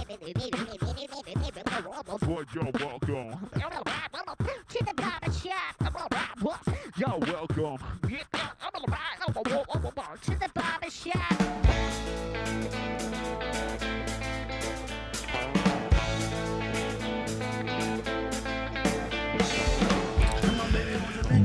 Well, you're welcome to the Barber Shop. You're welcome to the Barber Shop.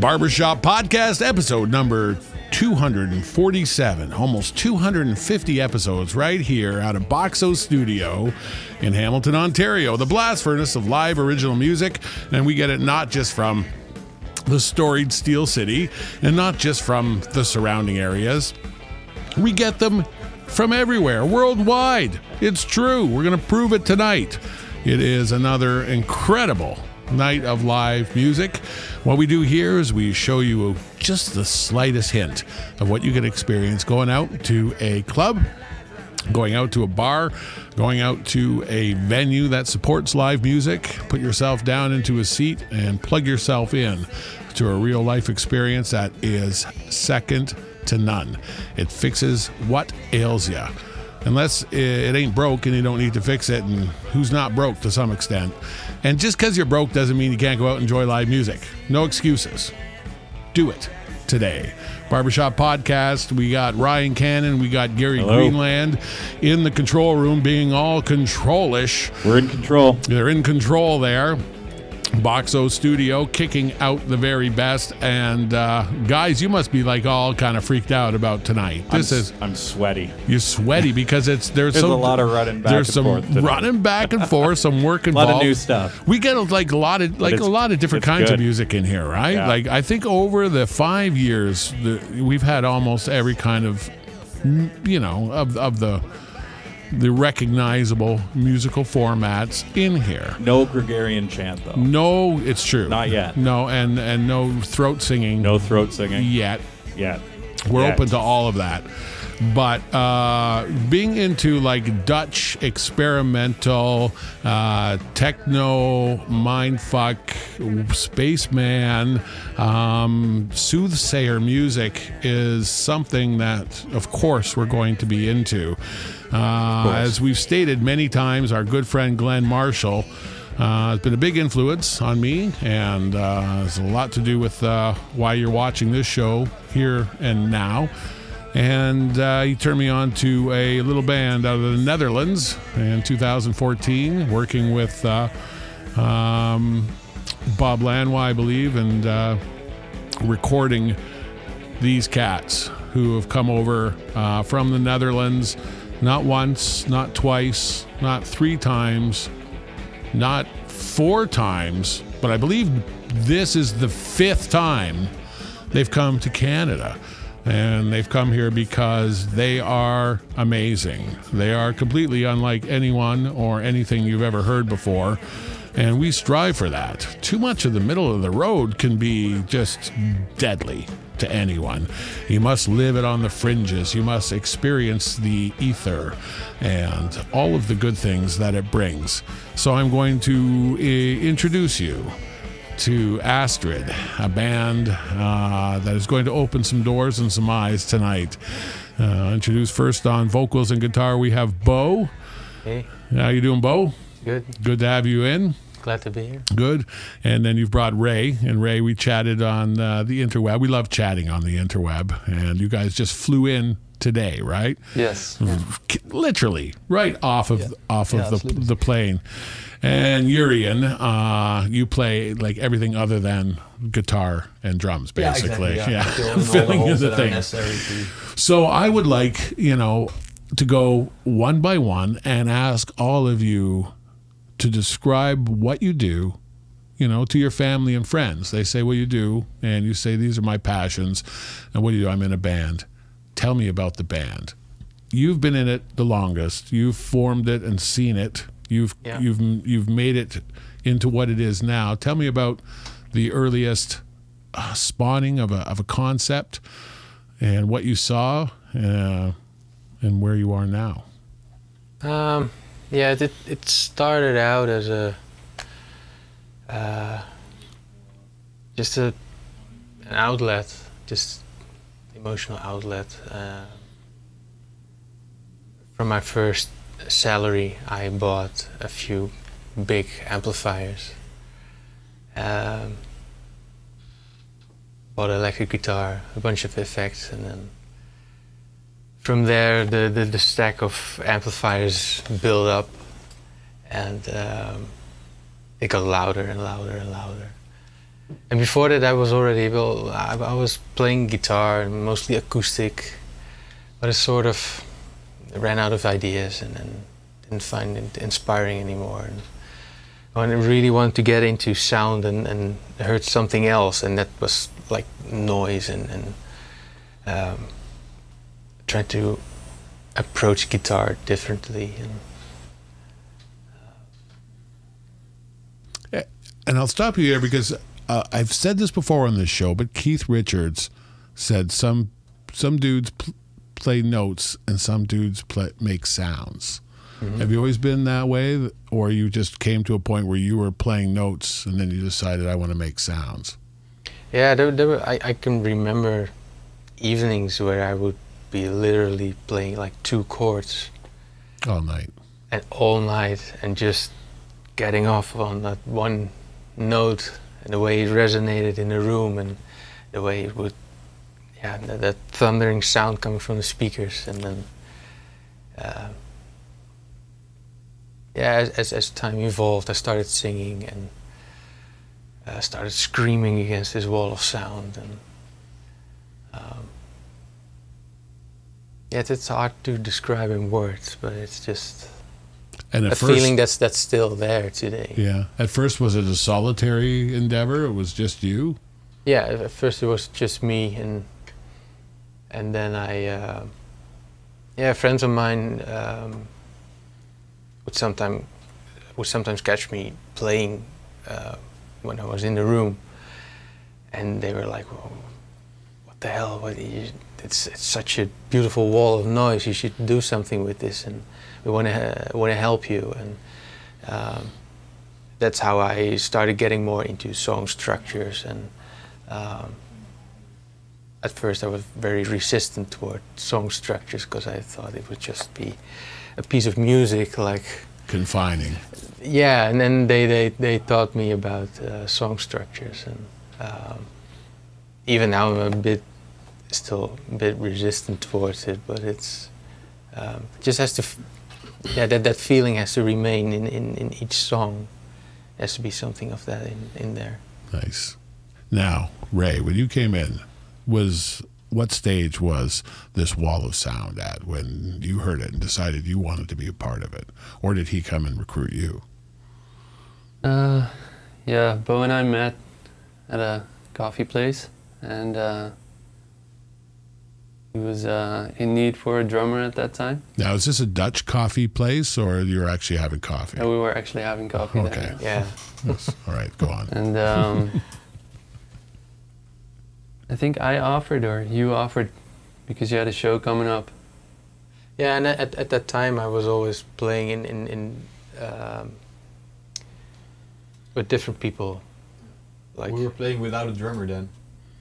Barber Shop Podcast, episode number 247, almost 250 episodes right here out of Boxo Studio in Hamilton, Ontario, the blast furnace of live original music. And we get it not just from the storied Steel City and not just from the surrounding areas. We get them from everywhere, worldwide. It's true. We're going to prove it tonight. It is another incredible night of live music. What we do here is we show you just the slightest hint of what you can experience going out to a club, going out to a bar, going out to a venue that supports live music. Put yourself down into a seat and plug yourself in to a real life experience that is second to none. It fixes what ails you. Unless it ain't broke and you don't need to fix it, and who's not broke to some extent. And just because you're broke doesn't mean you can't go out and enjoy live music. No excuses. Do it today. Barbershop Podcast, we got Ryan Cannon, we got Gary Greenland in the control room being all control-ish. We're in control. They're in control there. Boxo Studio kicking out the very best. And guys, you must be like all kind of freaked out about tonight. I'm sweaty. You're sweaty because there's a lot of running back and forth. There's some running back and forth, some work involved. A lot of new stuff. We get a lot of different kinds good. of music in here, right? Yeah. Like I think over the 5 years, we've had almost every kind of, of the recognizable musical formats in here. No Gregorian chant, though. No, it's true. Not yet. No, and no throat singing. No throat singing. Yet. We're Yet. open to all of that. But being into like Dutch experimental, techno, mindfuck, spaceman, soothsayer music is something that, of course, we're going to be into. As we've stated many times, our good friend Glenn Marshall has been a big influence on me, and has a lot to do with why you're watching this show here and now. And he turned me on to a little band out of the Netherlands in 2014, working with Bob Lanois, I believe, and recording these cats who have come over from the Netherlands, not once, not twice, not 3 times, not 4 times, but I believe this is the 5th time they've come to Canada. And they've come here because they are amazing. They are completely unlike anyone or anything you've ever heard before. And we strive for that. Too much of the middle of the road can be just deadly to anyone. You must live it on the fringes. You must experience the ether and all of the good things that it brings. So I'm going to introduce you to Aestrid, a band that is going to open some doors and some eyes tonight. Introduced first on vocals and guitar, we have Bo. Hey. How you doing, Bo? Good. Good to have you in. Glad to be here. Good. And then you've brought Ray. And Ray, we chatted on the interweb. We love chatting on the interweb. And you guys just flew in today, right? Yes. Literally, right off of the plane. And Urian, you play like everything other than guitar and drums, basically. Yeah, exactly. Filling in the thing. So I would like, to go one by one and ask all of you to describe what you do, to your family and friends. They say what you do, and you say, these are my passions. And what do you do? I'm in a band. Tell me about the band. You've been in it the longest. You've formed it and seen it. You've made it into what it is now. Tell me about the earliest spawning of a concept and what you saw and where you are now. Yeah, it started out as just an outlet, just emotional outlet from my first salary, I bought a few big amplifiers. Bought an electric guitar, a bunch of effects, and then from there the stack of amplifiers built up, and it got louder and louder and louder. And before that I was already, I was playing guitar, and mostly acoustic, but I sort of ran out of ideas and then didn't find it inspiring anymore. And I really wanted to get into sound and heard something else, and that was like noise and trying to approach guitar differently. And I'll stop you here because I've said this before on this show, but Keith Richards said some dudes play notes and some dudes make sounds. Mm-hmm. Have you always been that way, or you just came to a point where you were playing notes and then you decided, I want to make sounds? Yeah, I can remember evenings where I would be literally playing like 2 chords all night and just getting off on that one note, and the way it resonated in the room, and the way it would, that thundering sound coming from the speakers. And then as time evolved, I started singing and started screaming against this wall of sound. And it's hard to describe in words, but it's just a feeling that's still there today. Yeah. At first, was it a solitary endeavor? It was just you? Yeah. At first, it was just me, and then friends of mine would sometimes catch me playing when I was in the room, and they were like, well, "What the hell? It's such a beautiful wall of noise. You should do something with this, and we want to help you." And that's how I started getting more into song structures. And at first, I was very resistant toward song structures because I thought it would just be a piece of music, like confining. Yeah, and then they taught me about song structures, and even now I'm still a bit resistant towards it, but it's just has to, that feeling has to remain in each song. There has to be something of that in there. Nice. Now, Ray, when you came in, what stage was this wall of sound at when you heard it and decided you wanted to be a part of it? Or did he come and recruit you? Yeah, Bo and I met at a coffee place, and he was in need for a drummer at that time. Now, is this a Dutch coffee place, or you're actually having coffee? Yeah, we were actually having coffee there. Yeah. Yes. All right, go on. And I think I offered, or you offered, because you had a show coming up. Yeah, and at that time I was always playing with different people. Like we were playing without a drummer then.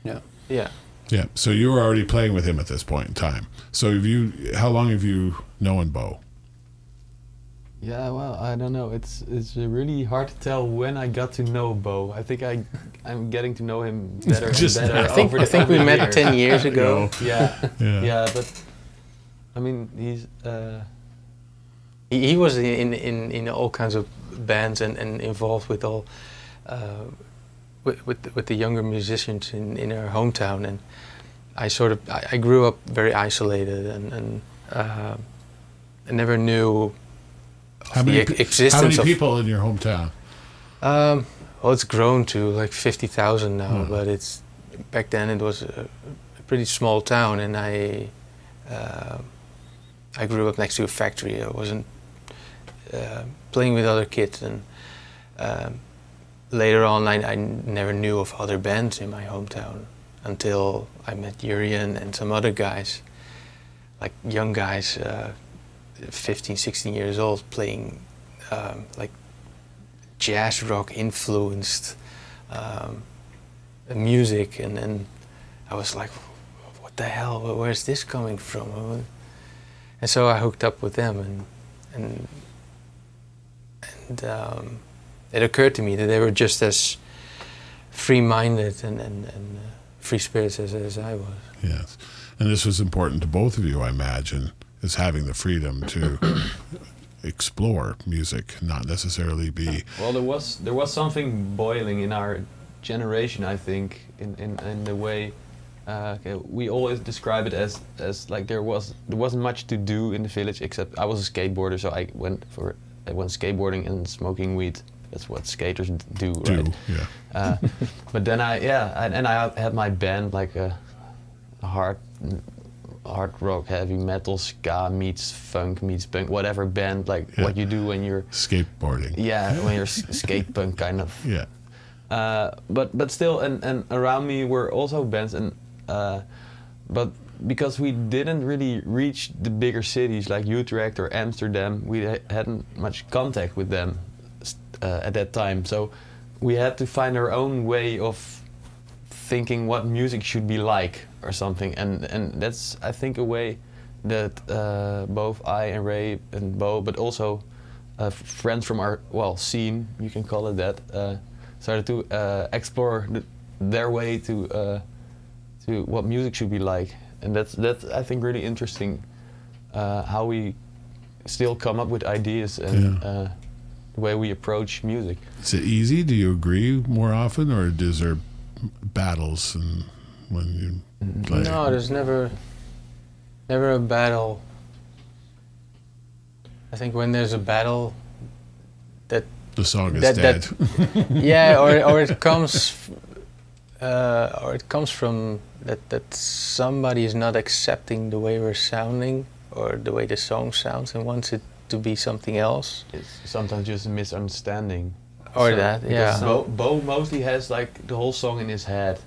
Yeah. Yeah. Yeah. So you were already playing with him at this point in time. So how long have you known Bo? Yeah, well, I don't know. It's really hard to tell when I got to know Bo. I think I'm getting to know him better and better. I think we met 10 years ago. Yeah, but I mean, he was in all kinds of bands and involved with all with the younger musicians in our hometown, and I grew up very isolated and I never knew How many people in your hometown? Well, it's grown to like 50,000 now, but back then it was a pretty small town, and I grew up next to a factory. I wasn't playing with other kids, and later on I never knew of other bands in my hometown until I met Jurien and some other guys, like young guys, 15, 16 years old, playing like jazz rock influenced music, and then I was like, what the hell, where's this coming from? And so I hooked up with them, and and it occurred to me that they were just as free-minded and free spirits as I was. Yes, and this was important to both of you, I imagine, is having the freedom to explore music, not necessarily be. Well, there was something boiling in our generation, I think, in the way we always describe it as like there wasn't much to do in the village, except I was a skateboarder, so I went skateboarding and smoking weed. That's what skaters do, right? Yeah. But then I had my band, like a hard rock, heavy metal, ska meets funk meets punk, whatever band, like what you do when you're skateboarding. Yeah, when you're skate punk kind of. Yeah. But still, and around me were also bands, and but because we didn't really reach the bigger cities like Utrecht or Amsterdam, we hadn't much contact with them at that time. So we had to find our own way of thinking what music should be like or something, and that's, I think, a way that both I and Ray and Bo, but also friends from our scene, you can call it that, started to explore their way to what music should be like, and that's I think really interesting, how we still come up with ideas and the way we approach music. Is it easy? Do you agree more often, or is there battles and when you play? No, there's never a battle. I think when there's a battle, that the song is dead. Yeah, or it comes from that somebody is not accepting the way we're sounding or the way the song sounds and wants it to be something else. It's sometimes just a misunderstanding. Or that, yeah. Bo mostly has like the whole song in his head,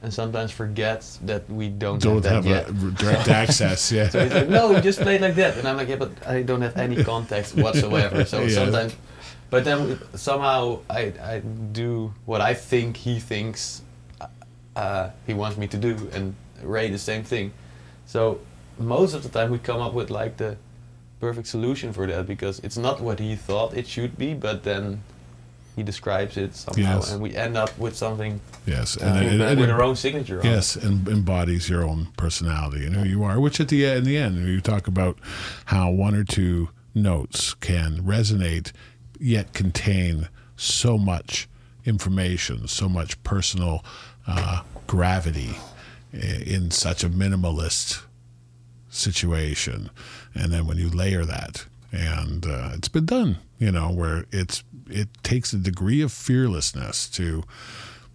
and sometimes forgets that we don't have yet. a direct access. Yeah. So he's like, no, we just play it like that, and I'm like, yeah, but I don't have any context whatsoever. So sometimes, but then somehow I do what I think he thinks he wants me to do, and Ray the same thing. So most of the time we come up with like the perfect solution for that, because it's not what he thought it should be, but then he describes it somehow, and we end up with something. Yes, with our own signature on it. Yes, and embodies your own personality and who you are. Which in the end, you talk about how one or two notes can resonate, yet contain so much information, so much personal gravity in such a minimalist situation. And then when you layer that, and it's been done, where it takes a degree of fearlessness to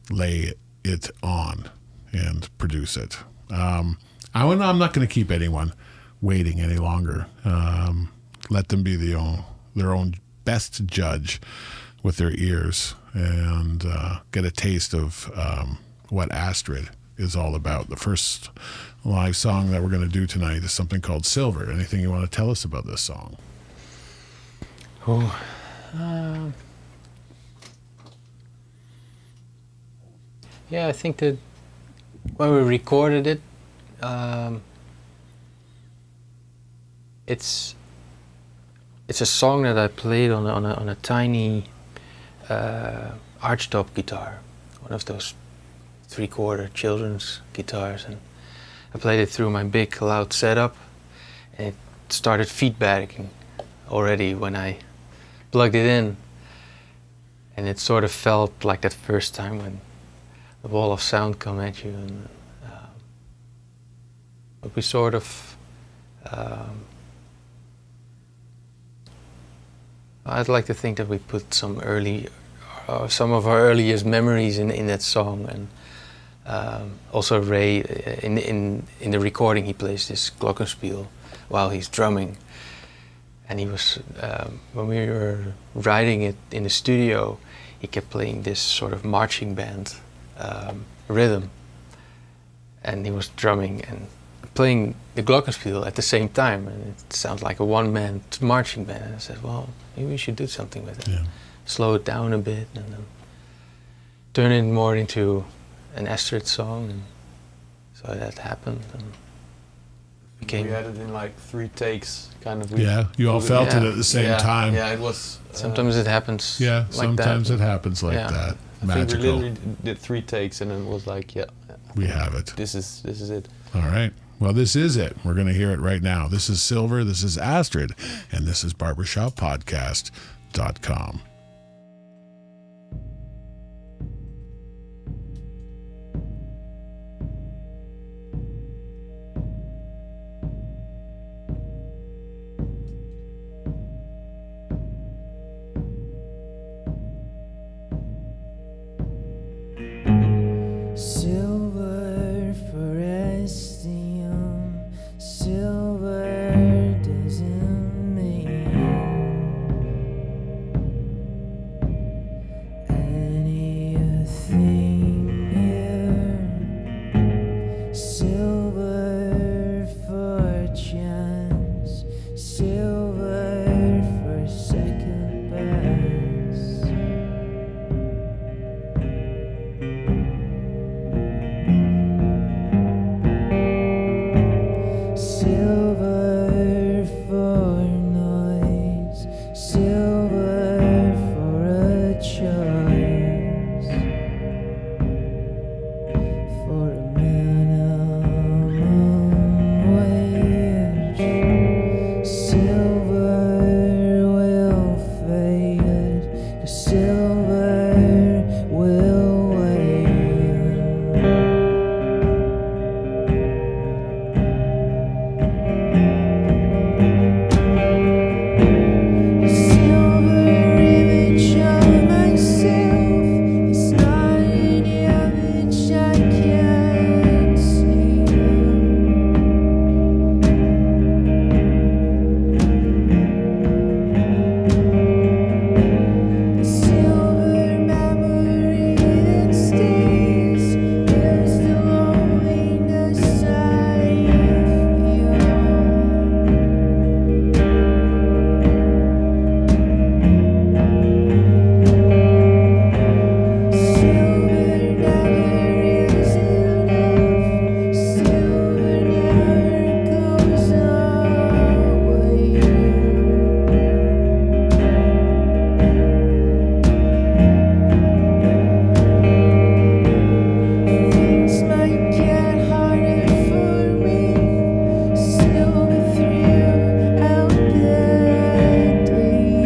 lay it on and produce it. I'm not going to keep anyone waiting any longer. Let them be their own best judge with their ears, and get a taste of what Aestrid is all about. The first live song that we're going to do tonight is something called Silver. Anything you want to tell us about this song? Yeah, I think that when we recorded it, it's a song that I played on a tiny archtop guitar, one of those 3/4 children's guitars, and I played it through my big loud setup, and it started feedbacking already when I plugged it in, and it sort of felt like that first time when the wall of sound come at you, and but we sort of I'd like to think that we put some of our earliest memories in that song, and also Ray in the recording he plays this glockenspiel while he's drumming, and he was when we were writing it in the studio, he kept playing this sort of marching band rhythm, and he was drumming and playing the glockenspiel at the same time, and it sounds like a one-man marching band. And I said, well, maybe we should do something with it. Yeah. Slow it down a bit and then turn it more into an Aestrid song, and so that happened. And became. We had it in like 3 takes, kind of. Yeah, you all felt it at the same yeah, time. Yeah, it was. Sometimes it happens. Yeah, like sometimes that. it happens like Yeah. that. I think we Magical. literally did 3 takes, and then it was like, yeah, We have it. this is it. All right. Well, this is it. We're going to hear it right now. This is Silver. This is Aestrid. And this is barbershoppodcast.com. Silver for esteem, silver doesn't mean anything here. Silver for chance, silver for second best. Silver for noise, silver for a choice, for a minimum wage. Silver will fade, 'cause silver will wait. Silver image of myself is not an image I can't see. The silver memory it stays is the loneliness I feel. Silver never is enough. Silver never goes away. Things might get harder for me. Silver throughout the day.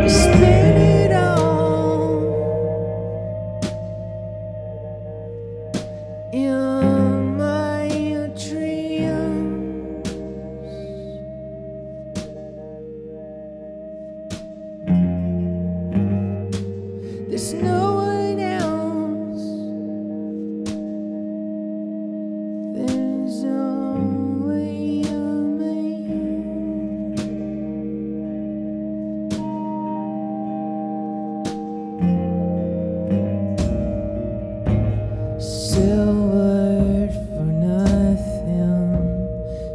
Spin it all in my dreams. There's no one else. There's only me. Silver for nothing,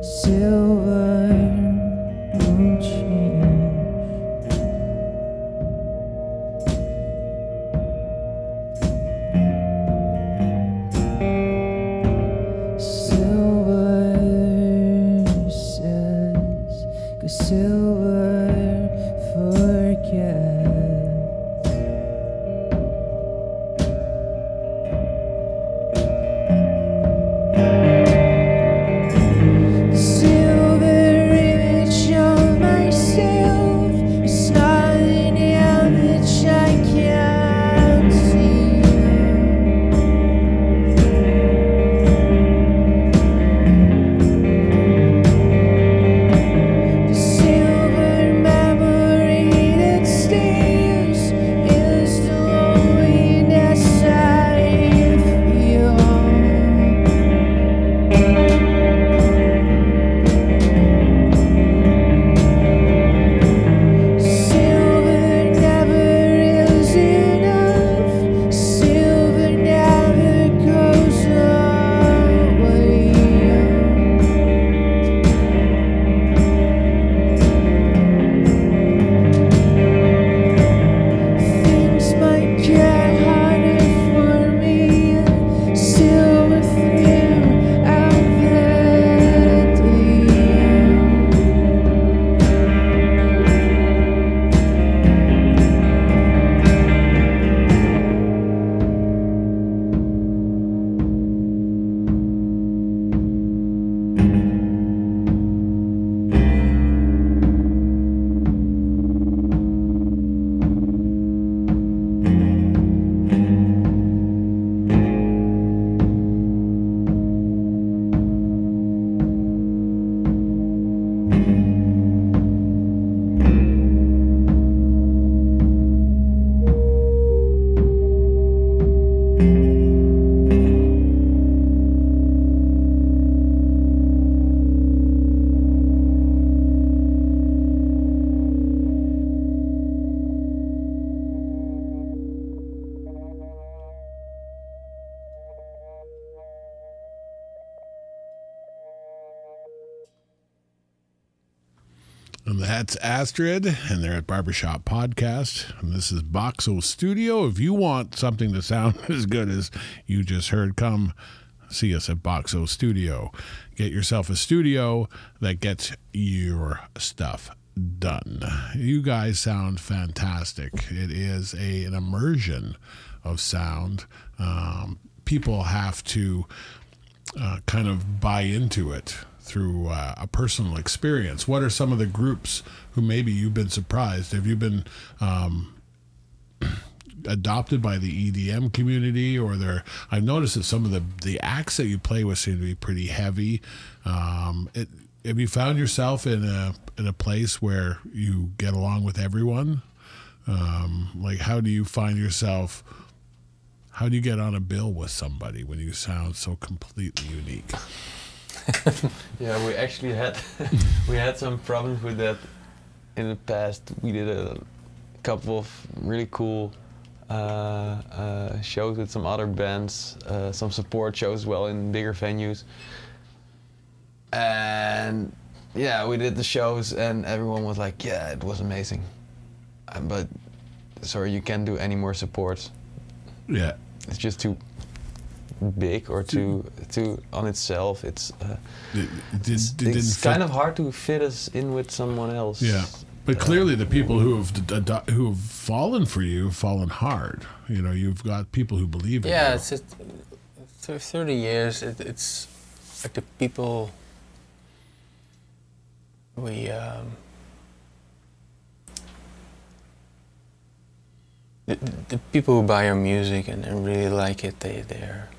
silver won't change. And that's Aestrid, and they're at Barber Shop Podcast. And this is Boxo Studio. If you want something to sound as good as you just heard, come see us at Boxo Studio. Get yourself a studio that gets your stuff done. You guys sound fantastic. It is an immersion of sound. People have to kind of buy into it through a personal experience. What are some of the groups who maybe you've been surprised? Have you been adopted by the EDM community, or I've noticed that some of the acts that you play with seem to be pretty heavy. Have you found yourself in a place where you get along with everyone? Like, how do you find yourself? How do you get on a bill with somebody when you sound so completely unique? Yeah, we actually had we had some problems with that in the past. We did a couple of really cool shows with some other bands, some support shows as well in bigger venues. And yeah, we did the shows and everyone was like, yeah, it was amazing. But sorry, you can't do any more supports. Yeah. It's just too big or too on itself. It's it's kind of hard to fit us in with someone else. Yeah, but clearly the people who have fallen for you have fallen hard. You know, you've got people who believe in you. Yeah, it's just 30 years. It's like the people we. The people who buy our music and really like it, they're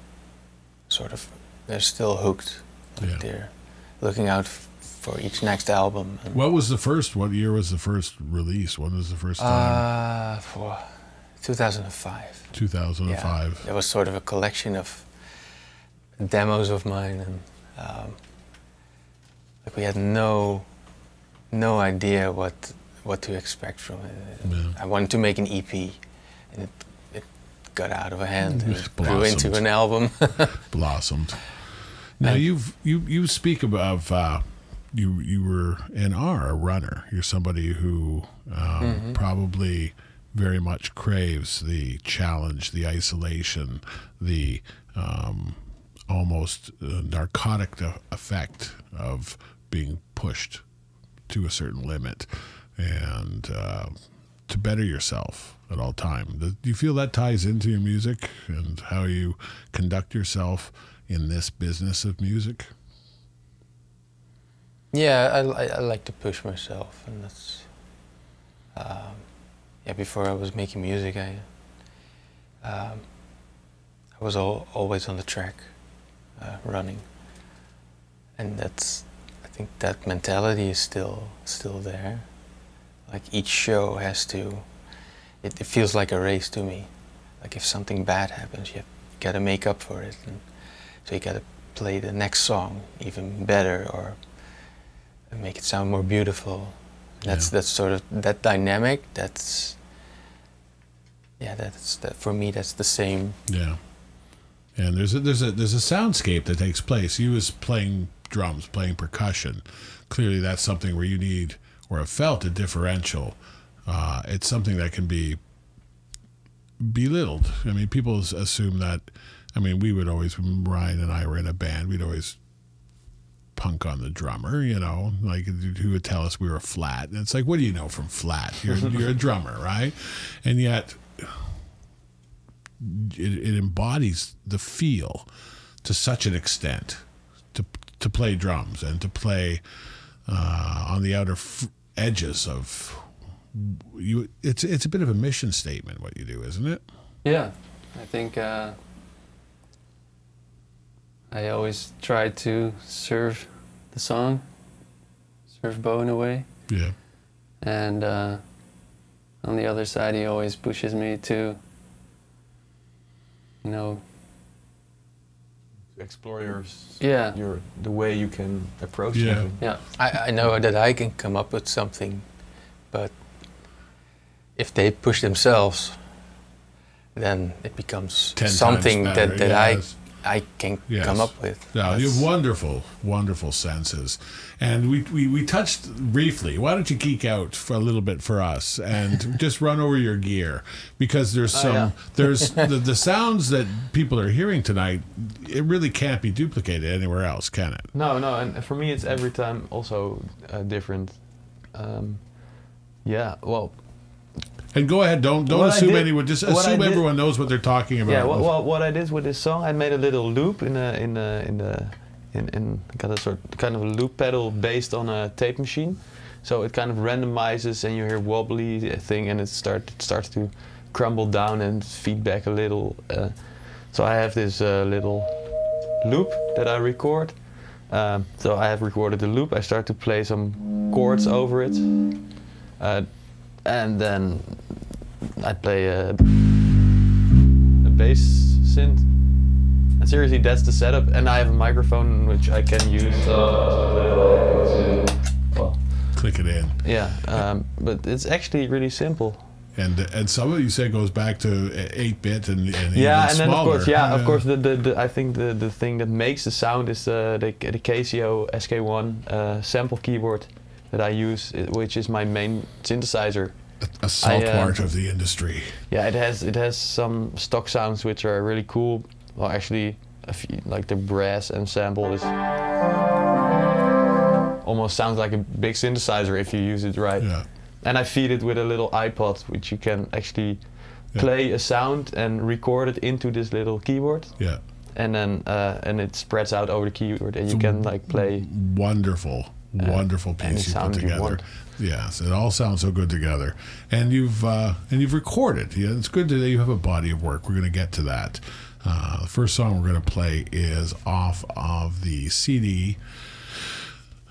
still hooked. Like Yeah. They're looking out for each next album. And What year was the first release? When was the first time? for 2005. 2005. Yeah, it was sort of a collection of demos of mine, and like we had no idea what to expect from it. Yeah. I wanted to make an EP, and it got out of hand and It it grew into blossomed. an album. Blossomed. Now you speak about you were and are a runner. You're somebody who probably very much craves the challenge, the isolation, the almost narcotic effect of being pushed to a certain limit and to better yourself at all times. Do you feel that ties into your music and how you conduct yourself in this business of music? Yeah, I like to push myself, and that's before I was making music, I was always on the track, running, and I think that mentality is still there. Like each show has to, it feels like a race to me. Like if something bad happens, you got to make up for it, and so you got to play the next song even better or make it sound more beautiful. That's sort of that dynamic. That's for me. That's the same. Yeah, and there's a soundscape that takes place. You was playing drums, playing percussion. Clearly, that's something where you need or have felt a differential. It's something that can be belittled. I mean, people assume that. I mean, we would always, when Ryan and I were in a band, we'd always punk on the drummer, you know, like who would tell us we were flat. And it's like, what do you know from flat? You're a drummer, right? And yet it embodies the feel to such an extent to play drums and to play on the outer edges of you. It's a bit of a mission statement what you do, isn't it? Yeah, I think I always try to serve the song, serve Bo in a way. Yeah. And on the other side, he always pushes me to, you know, Explore your yeah, the way you can approach Yeah. something. yeah, I know that I can come up with something, but if they push themselves, then it becomes 10 times something better, that I yes. I can Yes. come up with. No, you have wonderful, wonderful senses. And we touched briefly. Why don't you geek out for a little bit for us and just run over your gear? Because there's some, there's the sounds that people are hearing tonight, it really can't be duplicated anywhere else, can it? No, and for me it's every time also different. Yeah, well. And go ahead, don't assume anyone. Just assume everyone knows what they're talking about. Yeah, what I did with this song, I made a little loop in got a kind of a loop pedal based on a tape machine, so it kind of randomizes, and you hear wobbly thing, and it starts to crumble down and feedback a little. So I have this little loop that I record. So I have recorded the loop. I start to play some chords over it. And then I play a bass synth. And seriously, that's the setup. And I have a microphone which I can use. Click it in. Yeah, but it's actually really simple. And some of you say goes back to 8-bit and even and smaller. then of course, I think the thing that makes the sound is the Casio SK1 sample keyboard that I use, which is my main synthesizer. A stalwart of the industry. Yeah, it has some stock sounds which are really cool. Well, actually, like the brass ensemble is almost sounds like a big synthesizer if you use it right. Yeah. And I feed it with a little iPod, which you can actually play a sound and record it into this little keyboard. Yeah. And then and it spreads out over the keyboard, and you can like play wonderful piece you put together. Yes, it all sounds so good together. And you've recorded. Yeah, it's good that you have a body of work. We're going to get to that. The first song we're going to play is off of the CD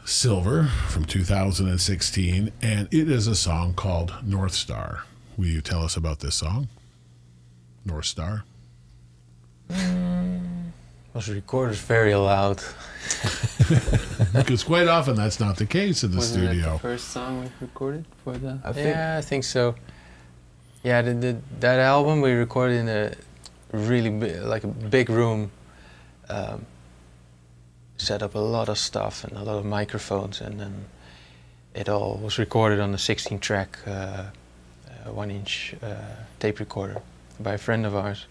Silver from 2016, and it is a song called North Star. Will you tell us about this song? North Star? Was recorded very loud. Because quite often that's not the case in the Wasn't studio. that the first song we recorded for the? I think so. Yeah, that album we recorded in a really a big room. Set up a lot of stuff and a lot of microphones, and then it all was recorded on a 16-track 1-inch tape recorder by a friend of ours.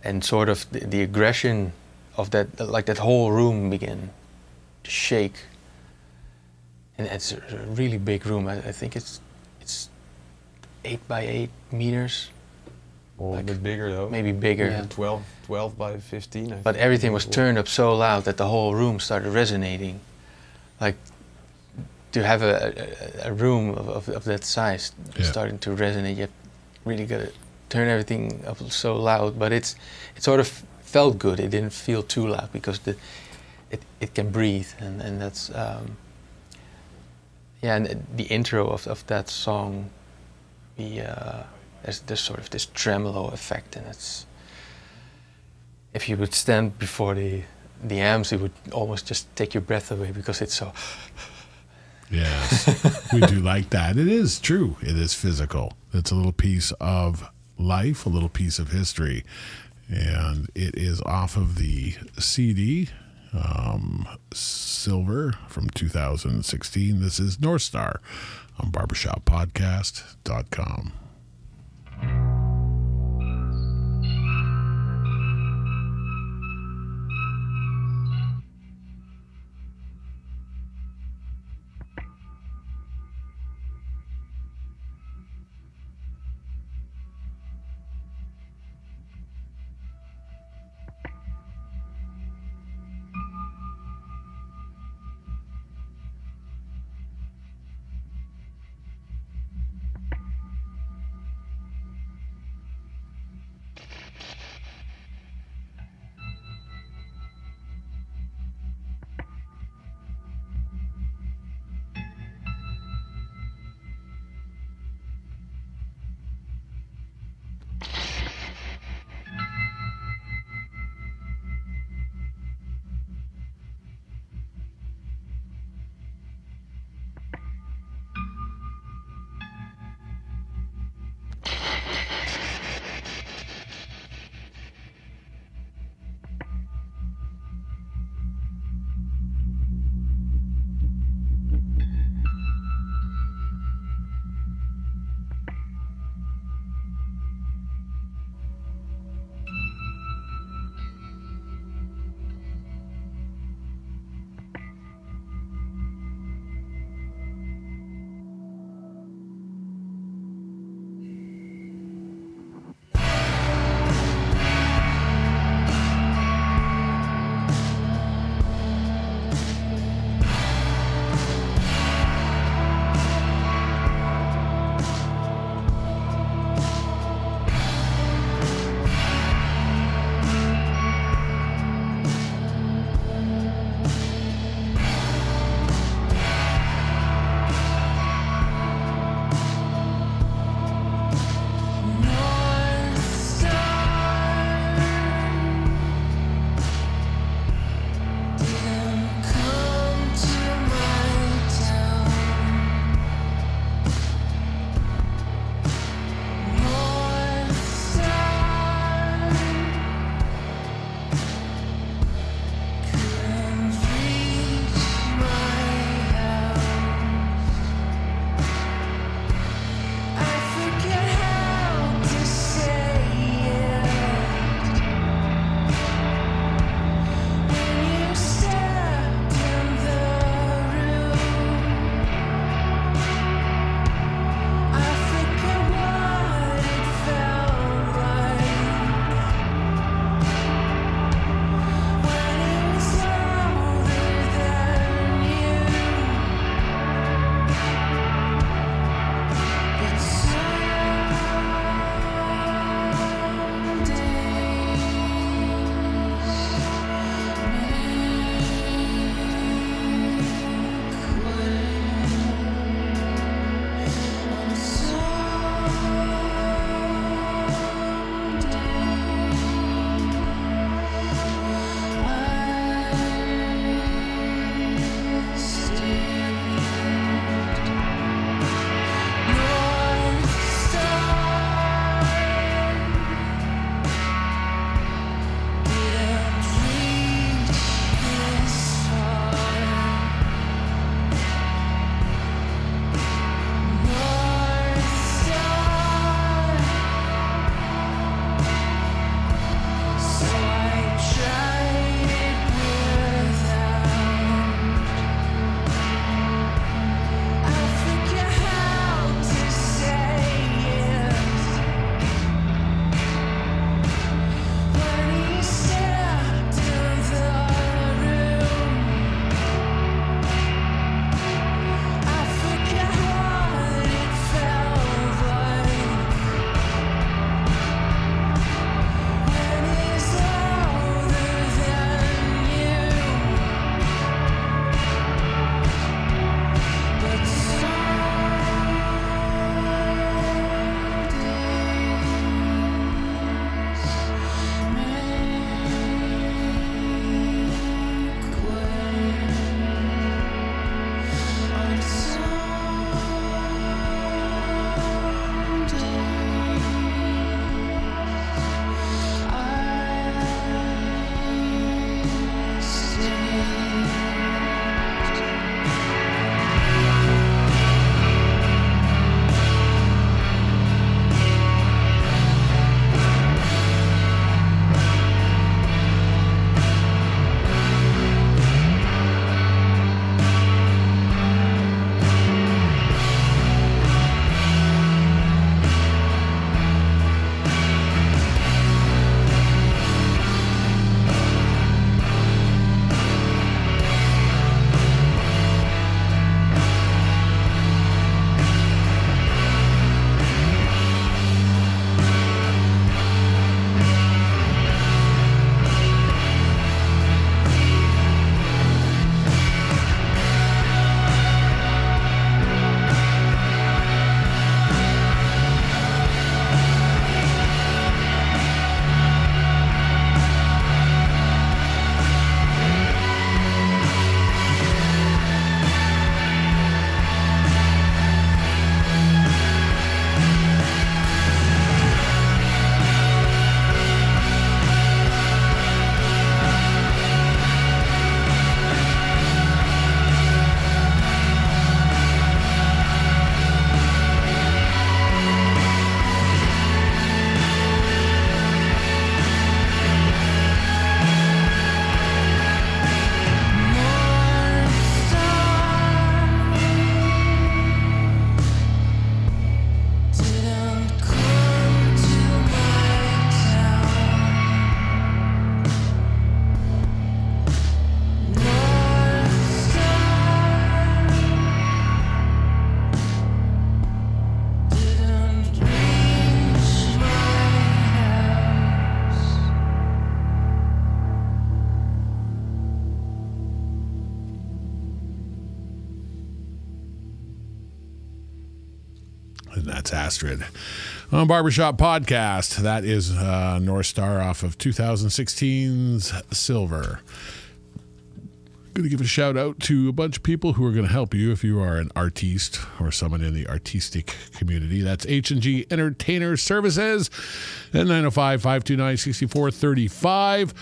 And sort of the aggression of that, like that whole room began to shake. And it's a really big room. I think it's 8 by 8 meters. Or a bit bigger though. Maybe bigger. Yeah. 12 by 15. I But think. everything was turned up so loud that the whole room started resonating. Like to have a room of that size starting to resonate, you really got to turn everything up so loud. But it sort of felt good. It didn't feel too loud because it can breathe, and that's and the intro of that song, there's sort of this tremolo effect, and it's, if you would stand before the amps, it would almost just take your breath away because it's so. Yes, we do like that. It is true. It is physical. It's a little piece of life, a little piece of history, and it is off of the CD Silver from 2016. This is North Star on barbershoppodcast.com. Aestrid on Barber Shop Podcast. That is North Star off of 2016's Silver. Going to give a shout out to a bunch of people who are going to help you if you are an artiste or someone in the artistic community. That's H&G Entertainer Services at 905-529-6435.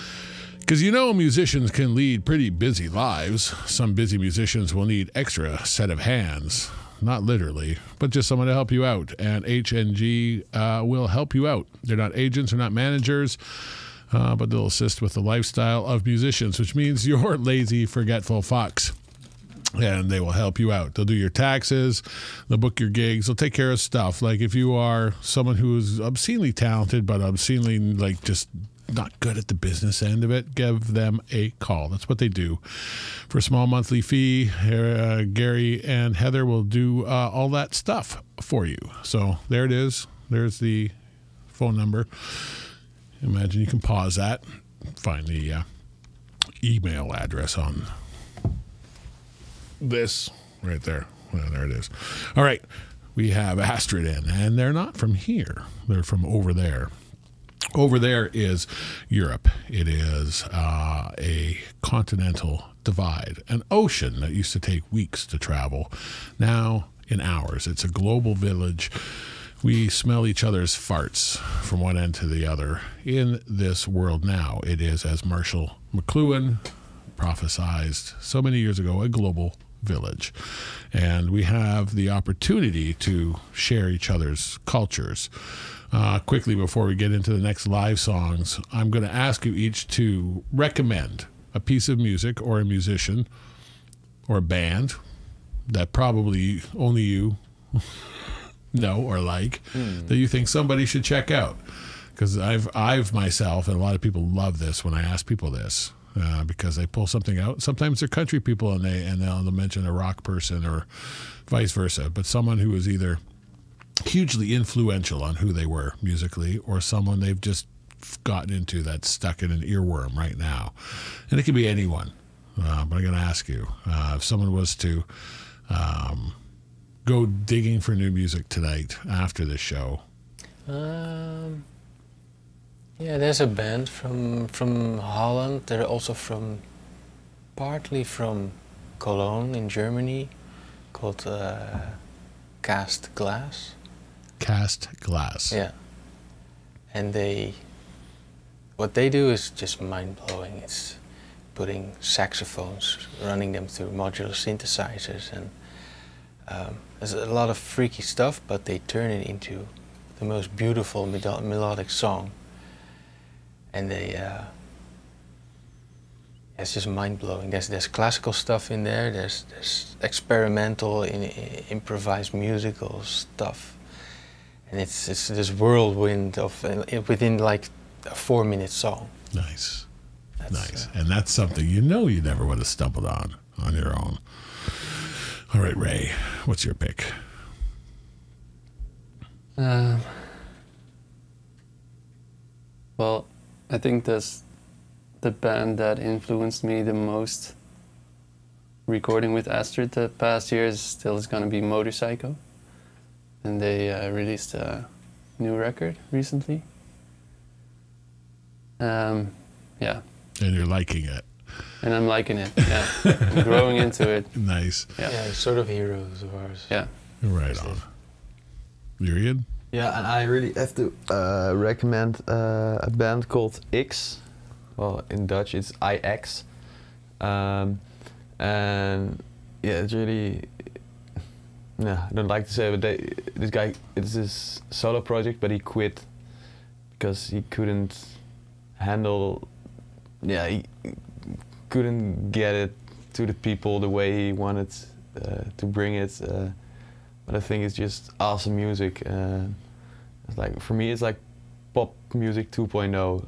Because you know musicians can lead pretty busy lives. Some busy musicians will need extra set of hands. Not literally, but just someone to help you out. And H&G will help you out. They're not agents, they're not managers, but they'll assist with the lifestyle of musicians, which means you're lazy, forgetful fucks. And they will help you out. They'll do your taxes, they'll book your gigs, they'll take care of stuff. Like if you are someone who is obscenely talented, but obscenely like just not good at the business end of it, give them a call. That's what they do. For a small monthly fee, Gary and Heather will do all that stuff for you. So there it is. There's the phone number. Imagine you can pause that. Find the email address on this right there. Well, there it is. All right. We have Aestrid in, and they're not from here. They're from over there. Over there is Europe. It is a continental divide, an ocean that used to take weeks to travel. Now in hours. It's a global village. We smell each other's farts from one end to the other in this world now. It is, as Marshall McLuhan prophesied so many years ago, a global village. And we have the opportunity to share each other's cultures. Quickly, before we get into the next live songs, I'm going to ask you each to recommend a piece of music or a musician or a band that probably only you know or like, that you think somebody should check out. Because I've myself, and a lot of people love this when I ask people this, because they pull something out. Sometimes they're country people and they'll mention a rock person or vice versa, but someone who is either hugely influential on who they were musically, or someone they've just gotten into that's stuck in an earworm right now. And it could be anyone. But I'm going to ask you, if someone was to go digging for new music tonight after this show. Yeah, there's a band from Holland. They're also partly from Cologne in Germany, called Cast Glass. Cast Glass. Yeah. And what they do is just mind-blowing. It's putting saxophones, running them through modular synthesizers, and there's a lot of freaky stuff, but they turn it into the most beautiful melodic song. And it's just mind-blowing. There's classical stuff in there, there's experimental, improvised musical stuff. And it's this whirlwind of within like a 4-minute song. Nice. Nice. And that's something you never would have stumbled on your own. All right, Ray, what's your pick? Well, I think that's the band that influenced me the most recording with Aestrid the past years still is going to be Motorcycle. And they released a new record recently. Yeah. And you're liking it. And I'm liking it, yeah. I'm growing into it. Nice. Yeah, sort of heroes of ours. Yeah. Right on. Lyrian? Yeah, and I really have to recommend a band called X. Well, in Dutch it's IX. And yeah, it's really, I don't like to say it, but this guy, it's his solo project, but he quit because he couldn't handle, he couldn't get it to the people the way he wanted to bring it. But I think it's just awesome music. It's like, for me, it's like pop music 2.0.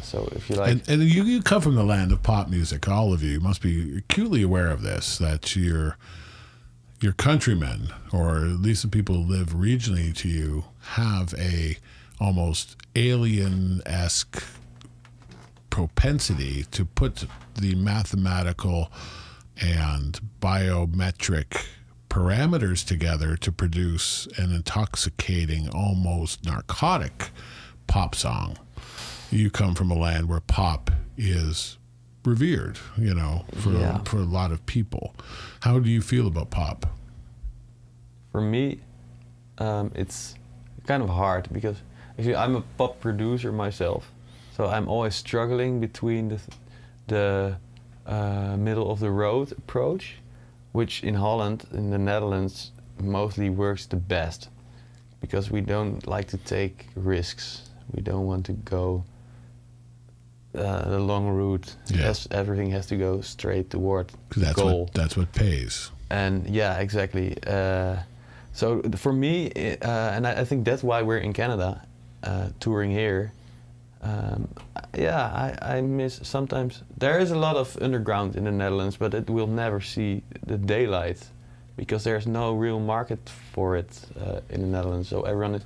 So if you like, and you come from the land of pop music, all of you must be acutely aware of this, that your countrymen, or at least the people who live regionally to you, have a almost alien-esque propensity to put the mathematical and biometric parameters together to produce an intoxicating, almost narcotic pop song. You come from a land where pop is revered, you know, for a lot of people. How do you feel about pop? For me, it's kind of hard because actually I'm a pop producer myself, so I'm always struggling between the middle of the road approach, which in Holland, in the Netherlands, mostly works the best because we don't like to take risks. We don't want to go the long route. Yes. Everything has to go straight toward the That's goal. that's what pays. And yeah, exactly. So for me, and I think that's why we're in Canada, touring here. I miss sometimes. There is a lot of underground in the Netherlands, but it will never see the daylight because there's no real market for it in the Netherlands. So everyone is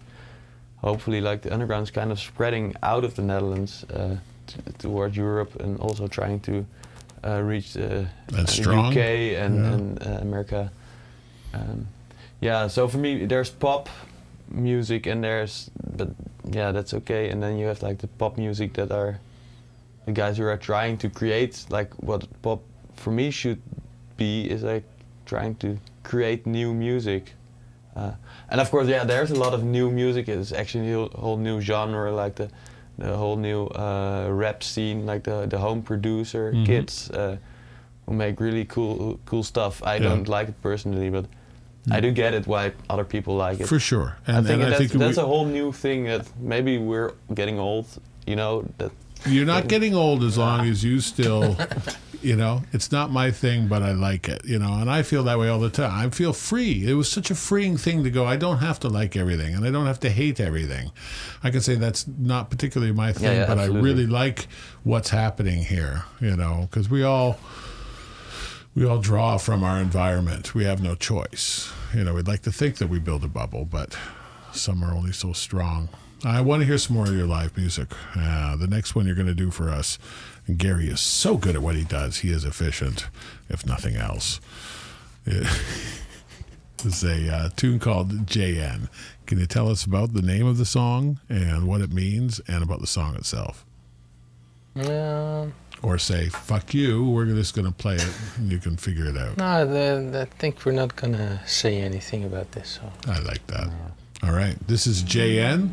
hopefully like the underground is kind of spreading out of the Netherlands towards Europe and also trying to reach the UK and America. So for me, there's pop music and that's okay. And then you have like the pop music that are the guys who are trying to create like what pop for me should be is like trying to create new music. And of course, there's a lot of new music. It's actually a whole new genre, like the whole new rap scene, like the home producer kids who make really cool stuff. I don't like it personally, but I do get it why other people like it. For sure. And I think that's a whole new thing that maybe we're getting old, you know. That you're not getting old as long as you still, you know, it's not my thing, but I like it, you know, and I feel that way all the time. I feel free. It was such a freeing thing to go, I don't have to like everything and I don't have to hate everything. I can say that's not particularly my thing, but absolutely. I really like what's happening here, you know, because we all draw from our environment. We have no choice. You know, we'd like to think that we build a bubble, but some are only so strong. I want to hear some more of your live music. The next one you're going to do for us. And Gary is so good at what he does. He is efficient, if nothing else. It's a tune called JN. Can you tell us about the name of the song and what it means and about the song itself? Or say, fuck you, we're just going to play it and you can figure it out. No, I think we're not going to say anything about this song. I like that. All right. This is JN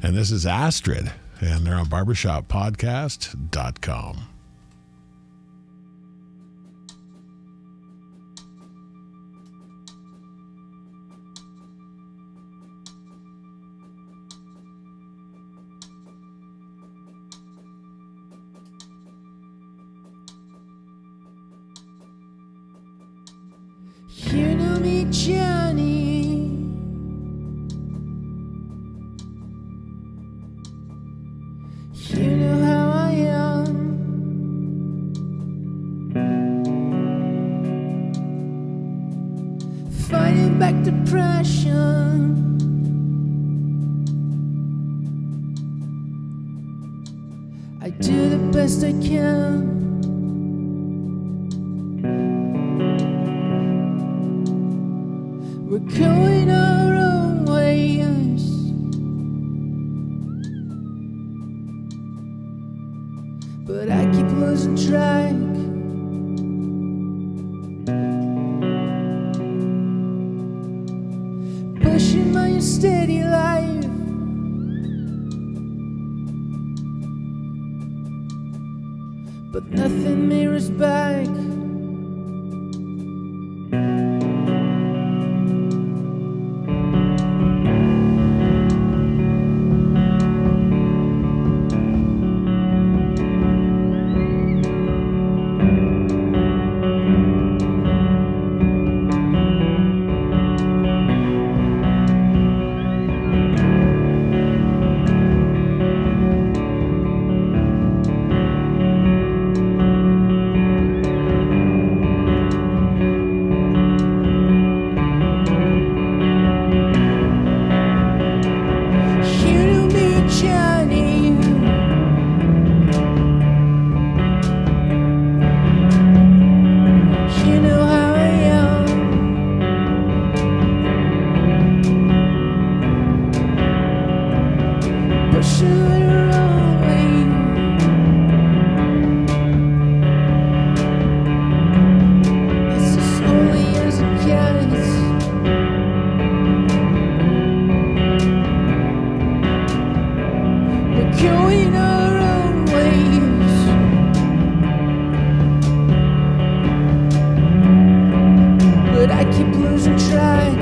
and this is Aestrid. And they're on barbershoppodcast.com. You know me, Johnny. You know how I am. Fighting back depression. I do the best I can. We're going our own ways. But I keep losing track. Pushing my steady life. But nothing mirrors back. pushing her away. It's as slowly as it gets. We're going our own ways. But I keep losing track.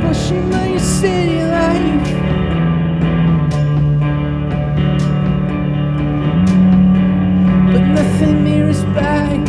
Pushing my city life. But nothing mirrors back.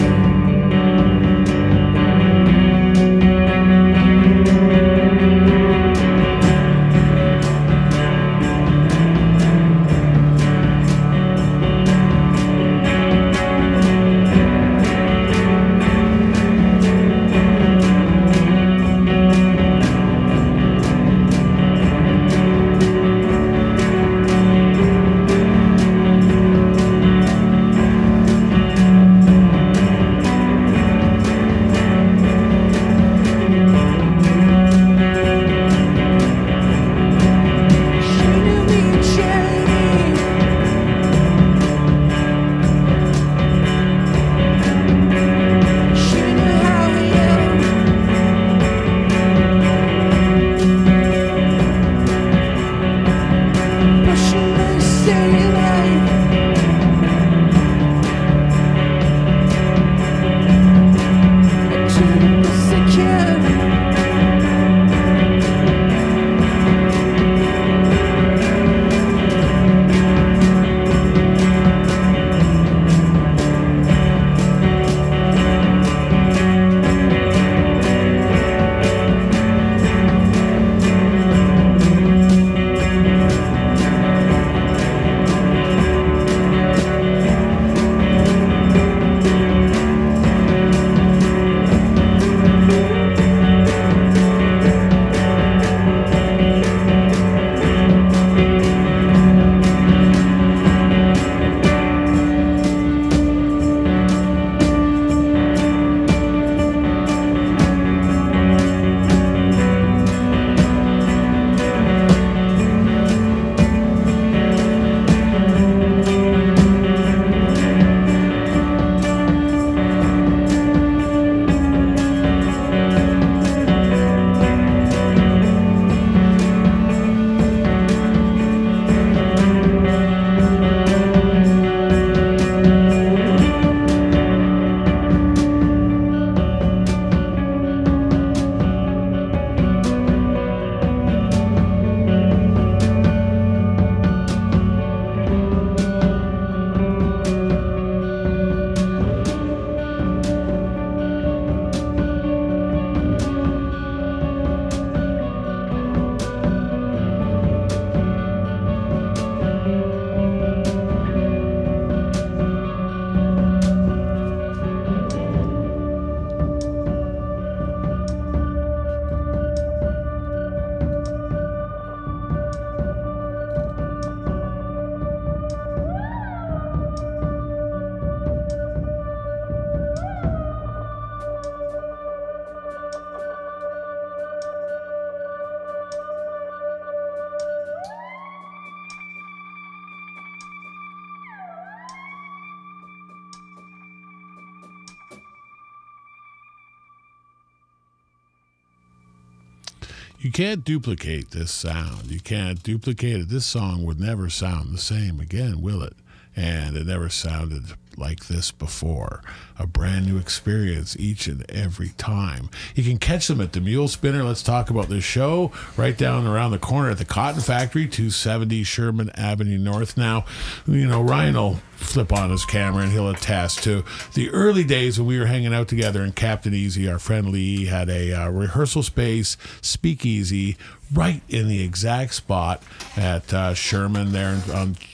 You can't duplicate this sound. You can't duplicate it. This song would never sound the same again, will it? And it never sounded like this before. A brand new experience each and every time. You can catch them at the Mule Spinner. Let's talk about this show right down around the corner at the Cotton Factory, 270 Sherman Avenue North. Now, you know, Ryan will flip on his camera and he'll attest to the early days when we were hanging out together in Captain Easy. Our friend Lee had a rehearsal space, speakeasy, right in the exact spot at Sherman there,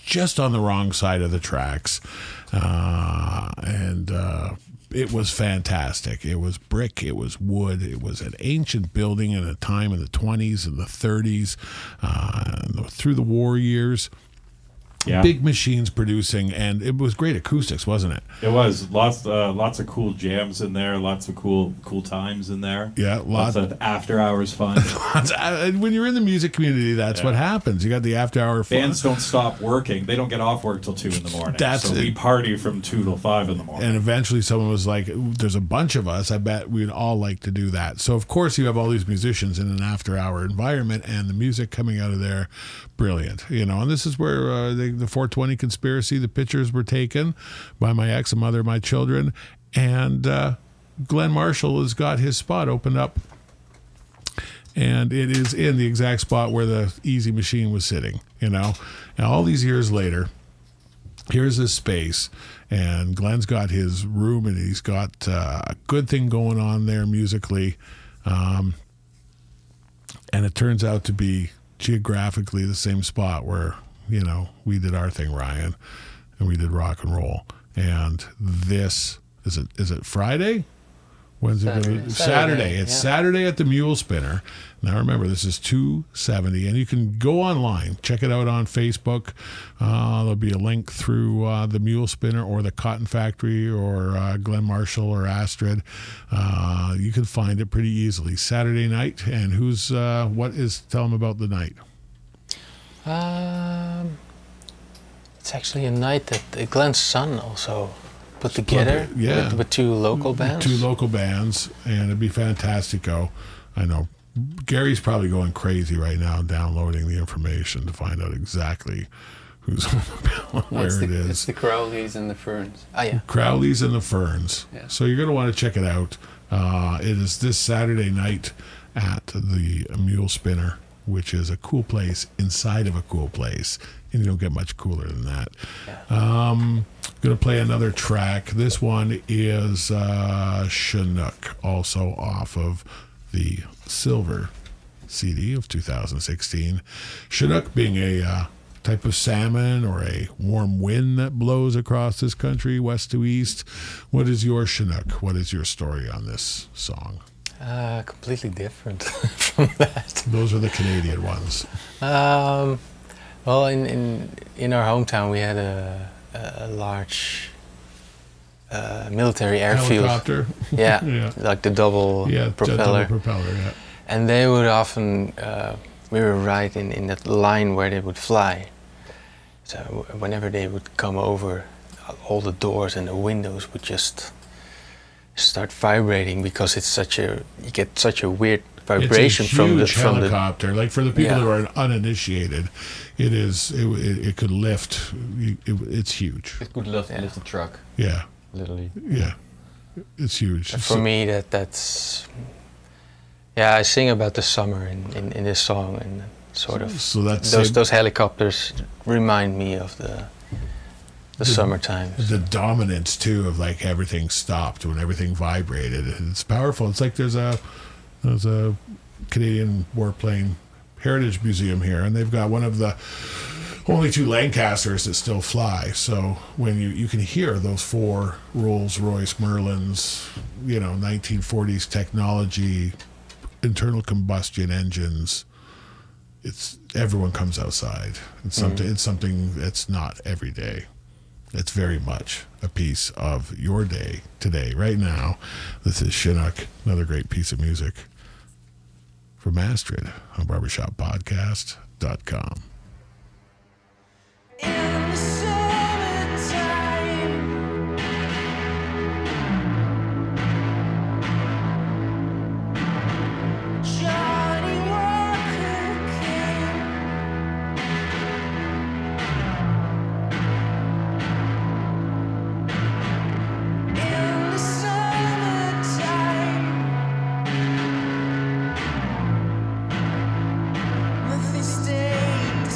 just on the wrong side of the tracks. And it was fantastic. It was brick, it was wood, it was an ancient building in a time in the 20s and the 30s, through the war years. Yeah. Big machines producing, and it was great acoustics, wasn't it? It was lots of cool jams in there, lots of cool times in there. Yeah, lots of after hours fun. When you're in the music community, that's what happens. You got the after hour fun. Bands don't stop working. They don't get off work till 2 in the morning. So we party from 2 till 5 in the morning. And eventually someone was like, there's a bunch of us. I bet we'd all like to do that. So, of course, you have all these musicians in an after hour environment, and the music coming out of there, brilliant. And this is where the 420 conspiracy, the pictures were taken by my ex, a mother of my children, and Glenn Marshall has got his spot opened up, and it is in the exact spot where the Easy Machine was sitting. And all these years later, here's this space, and Glenn's got his room, and he's got a good thing going on there musically, and it turns out to be geographically the same spot where we did our thing, Ryan, and we did rock and roll. And this is it Friday? When's Saturday. it? Saturday. It's Saturday at the Mule Spinner. Now remember, this is 270, and you can go online, check it out on Facebook. There'll be a link through the Mule Spinner or the Cotton Factory or Glenn Marshall or Aestrid. You can find it pretty easily. Saturday night, and tell them about the night. It's actually a night that Glenn's son also put together with 2 local bands. 2 local bands, and it'd be fantastico. I know Gary's probably going crazy right now downloading the information to find out exactly who's on the bill, where it is. It's the Crowleys and the Ferns. Oh, yeah. Crowleys and the Ferns. Yeah. So you're going to want to check it out. It is this Saturday night at the Mule Spinner, which is a cool place inside of a cool place. And you don't get much cooler than that. Yeah. I'm going to play another track. This one is Chinook, also off of the Silver CD of 2016. Chinook being a type of salmon or a warm wind that blows across this country, west to east. What is your Chinook? What is your story on this song? Completely different from that. Those are the Canadian ones. Well, in our hometown, we had a large military airfield. Helicopter? Yeah, like the double propeller. Double propeller, yeah. And they would often, we were right in that line where they would fly. So whenever they would come over, all the doors and the windows would just start vibrating because you get such a weird vibration from the helicopter. Like for the people who are uninitiated, it could lift. It's huge. It could lift a truck. Yeah. Literally. Yeah. It's huge. For me, that's. Yeah, I sing about the summer in this song, and sort of. So that's those helicopters remind me of the summertime. The dominance too of like everything stopped when everything vibrated. It's powerful. It's like there's a Canadian warplane heritage museum here, and they've got one of the only 2 Lancasters that still fly. So when you can hear those 4 Rolls-Royce Merlins, 1940s technology, internal combustion engines. Everyone comes outside. It's something that's not every day. It's very much a piece of your day today, right now. This is Chinook, another great piece of music from Aestrid on barbershoppodcast.com. In the summertime, Johnny Walker came. In the summertime, Memphis stayed the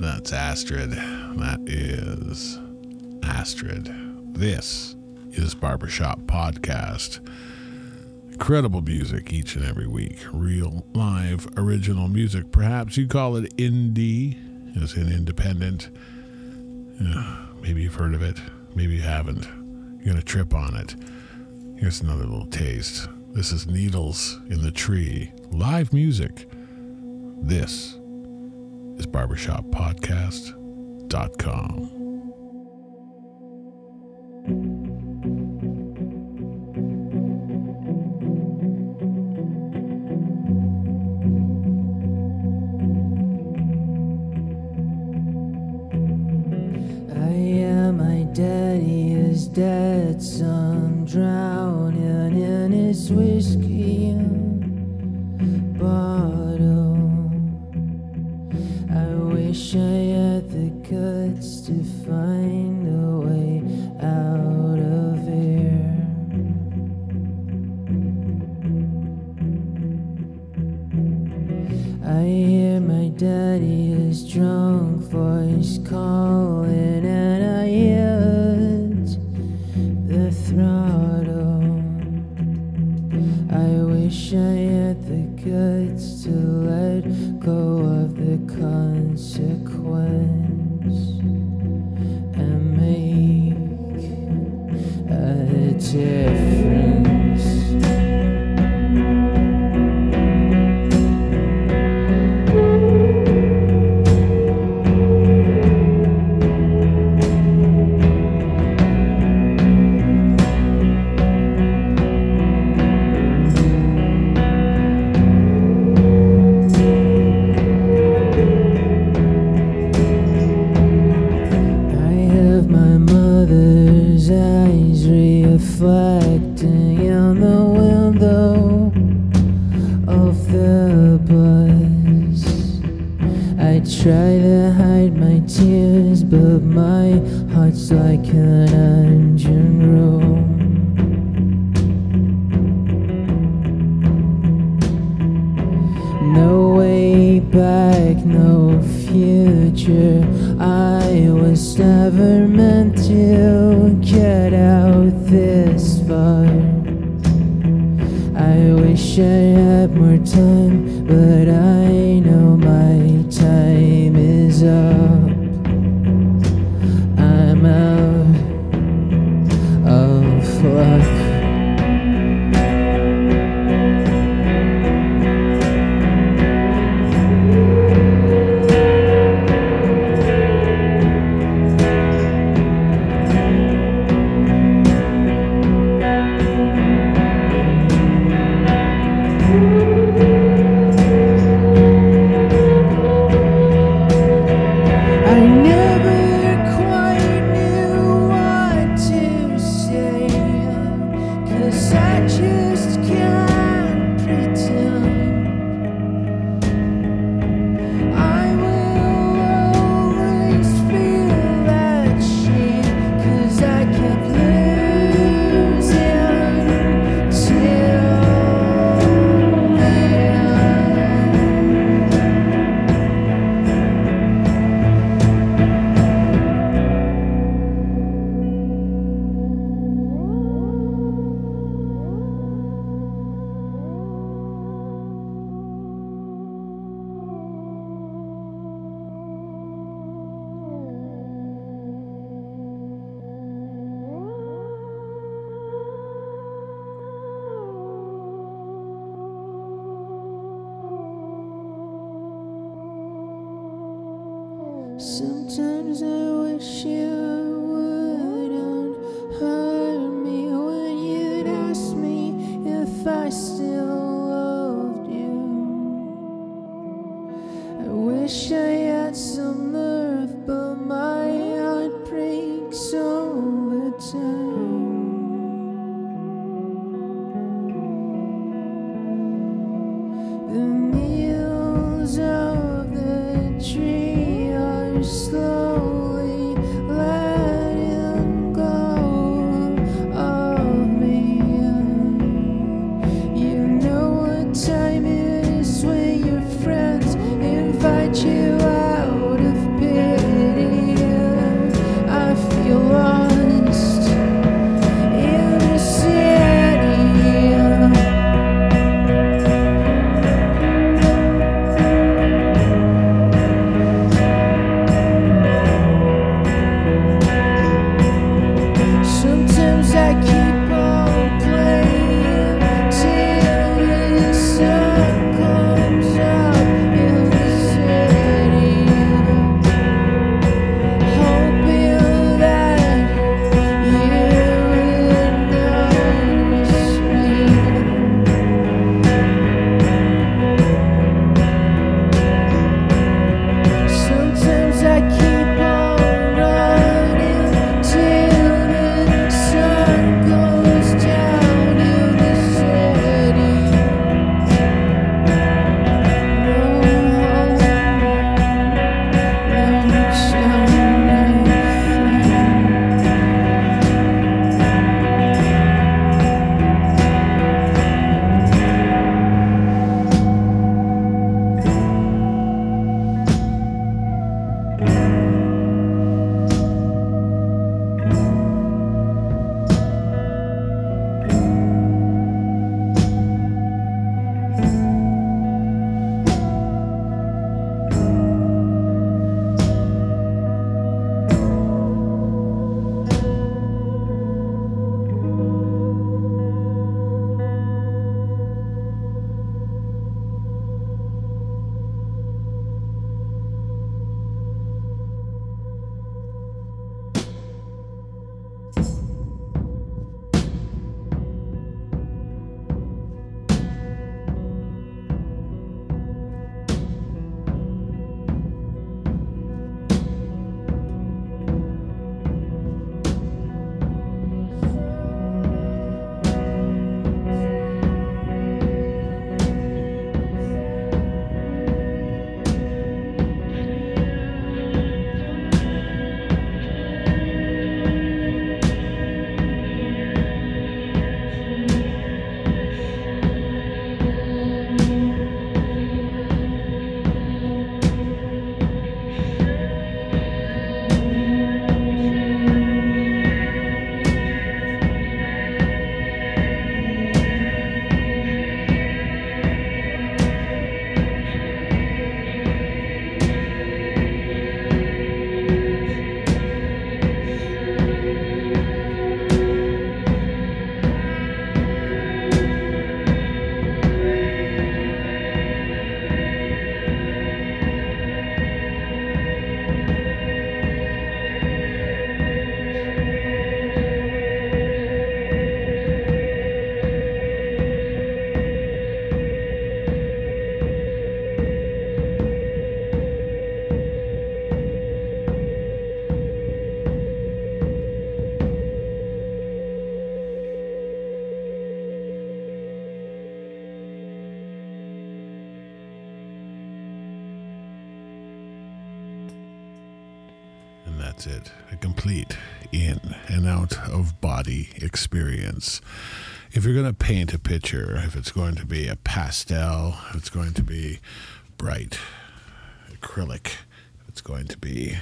That's Aestrid. That is Aestrid. This is Barber Shop Podcast. Incredible music each and every week. Real, live, original music. Perhaps you call it indie, as in independent. Maybe you've heard of it. Maybe you haven't. You're going to trip on it. Here's another little taste. This is Needles in the Tree. Live music. This is barbershoppodcast.com. My daddy is dead, son, drowning in his whiskey bottle. I wish I had the guts to find a way out of here. I hear my daddy is drunk, voice calling, and I hit the throttle. I wish I had the guts to let go of the consequence and make a difference. Reflecting in the window of the bus. I try to hide my tears, but my heart's like an engine room. No way back, no future. I was never meant to get out this far. I wish I had more time, but I know my time is up. I'm out of luck. I never quite knew what to say, 'cause I just can't pretend. I will always feel that shame, 'cause I kept losing till the Sometimes I wish you wouldn't hurt me when you'd ask me if I still loved you. I wish I had some nerve, but my heart breaks all the time. The needles of the tree are slowly letting go of me. You know what time it is when your friends invite you out of pity. I feel lost. That's it. A complete in and out of body experience. If you're going to paint a picture, if it's going to be a pastel, if it's going to be bright acrylic, if it's going to be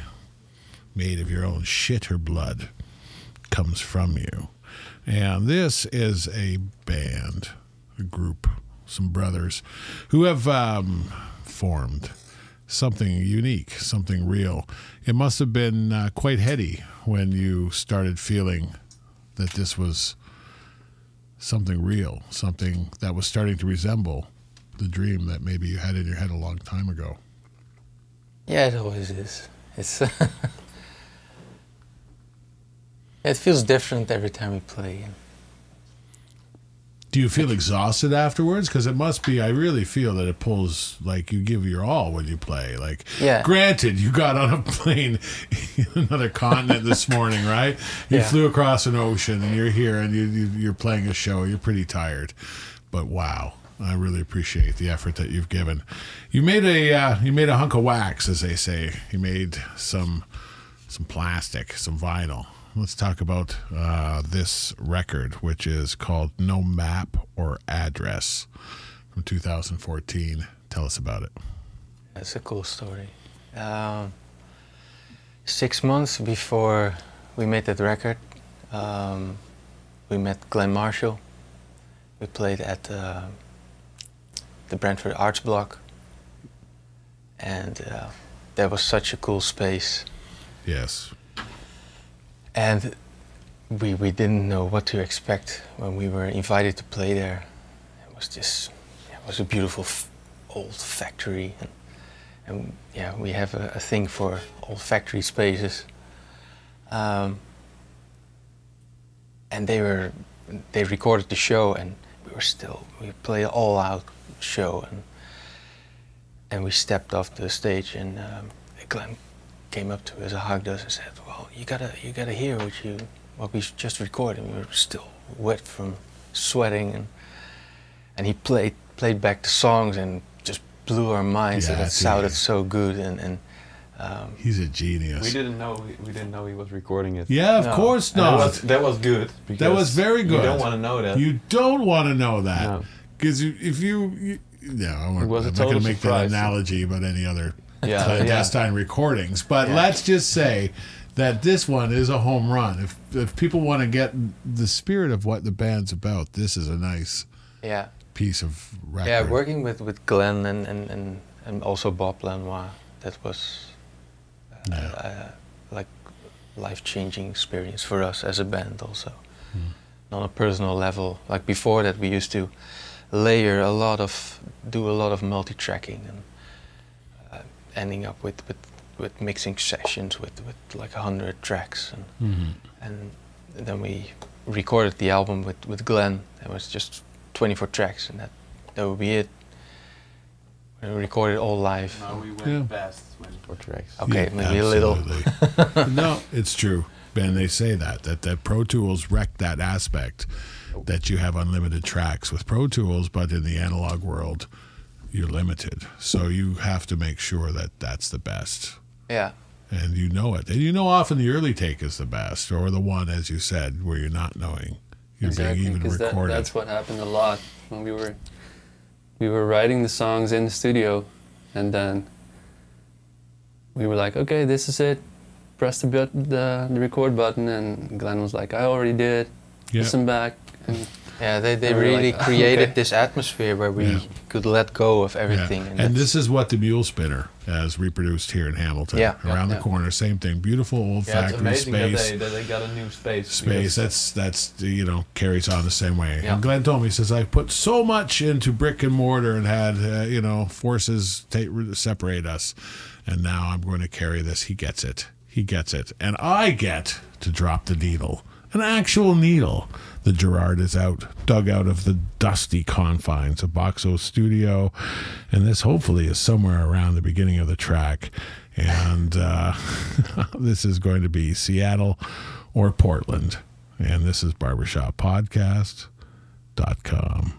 made of your own shit or blood, comes from you. And this is a band, a group, some brothers who have formed something unique, something real. It must have been quite heady when you started feeling that this was something real, something that was starting to resemble the dream that maybe you had in your head a long time ago. Yeah, it always is. It's it feels different every time we play. Do you feel exhausted afterwards? Because it must be, I really feel that it pulls, like you give your all when you play. Like, yeah. Granted, you got on a plane in another continent this morning, right? You flew across an ocean and you're here and you're playing a show. You're pretty tired. But wow, I really appreciate the effort that you've given. You made a hunk of wax, as they say. You made some plastic, some vinyl. Let's talk about this record, which is called No Map or Address from 2014. Tell us about it. It's a cool story. 6 months before we made that record, we met Glenn Marshall. We played at the Brentford Arts Block, and that was such a cool space. Yes. And we didn't know what to expect when we were invited to play there. It was a beautiful old factory, and yeah, we have a thing for old factory spaces. And they recorded the show, and we played an all-out show, and we stepped off the stage, and Glenn came up to us, hugged us, and said, "Well, you gotta hear what we just recorded." We were still wet from sweating, and he played back the songs and just blew our minds. Yeah, it sounded so good, and he's a genius. We didn't know he was recording it. Yeah, of course not. That was good. That was very good. You don't want to know that. You don't want to know that, because I'm not going to make that analogy about any other clandestine recordings, but let's just say that this one is a home run. If people want to get the spirit of what the band's about, this is a nice piece of record. Yeah, working with Glenn and also Bob Lanois, that was like life-changing experience for us as a band also. On a personal level, like before that we used to do a lot of multi-tracking and ending up with mixing sessions with like 100 tracks, and then we recorded the album with Glenn. It was just 24 tracks, and that would be it. We recorded all live. No, we went past 24 tracks. Okay, maybe absolutely. A little. No, it's true, Ben. They say that Pro Tools wrecked that aspect, that you have unlimited tracks with Pro Tools, but in the analog world, you're limited. So you have to make sure that that's the best. Yeah. And you know it. And you know often the early take is the best, or the one, as you said, where you're not knowing. You're being even recorded. That's what happened a lot when we were writing the songs in the studio, and then we were like, okay, this is it. Press the record button, and Glenn was like, I already did. Listen back. And they really created this atmosphere where we could let go of everything. Yeah. And this is what the Mule Spinner has reproduced here in Hamilton. Around the corner, same thing. Beautiful old factory it's amazing space. that they got a new space. That's carries on the same way. Yeah. And Glenn told me, he says, I put so much into brick and mortar and had forces separate us, and now I'm going to carry this. He gets it. And I get to drop the needle. An actual needle. The Gerard is dug out of the dusty confines of Boxo Studio, and this hopefully is somewhere around the beginning of the track. And this is going to be Seattle or Portland. And this is barbershoppodcast.com.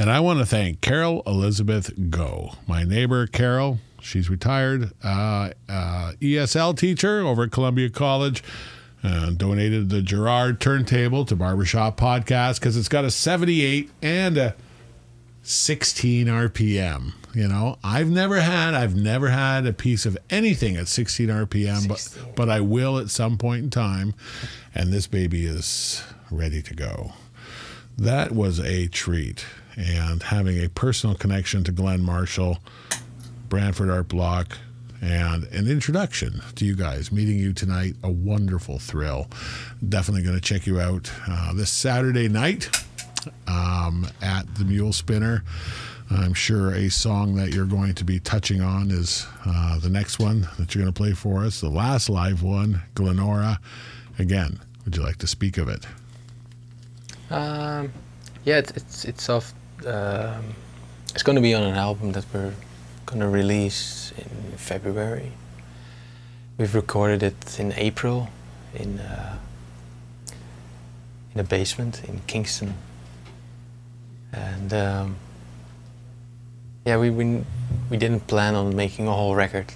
And I want to thank Carol Elizabeth Go, my neighbor Carol. She's retired ESL teacher over at Columbia College. Donated the Gerard turntable to Barber Shop Podcast because it's got a 78 and a 16 RPM. You know, I've never had a piece of anything at 16 RPM, but I will at some point in time, and this baby is ready to go. That was a treat, and having a personal connection to Glenn Marshall, Brantford Art Block, and an introduction to you guys. Meeting you tonight, a wonderful thrill. Definitely going to check you out this Saturday night at the Mule Spinner. I'm sure a song that you're going to be touching on is the next one that you're going to play for us, the last live one, Glenora. Again, would you like to speak of it? Yeah, it's off. It's going to be on an album that we're going to release in February. We've recorded it in April in a basement in Kingston, and yeah, we didn't plan on making a whole record.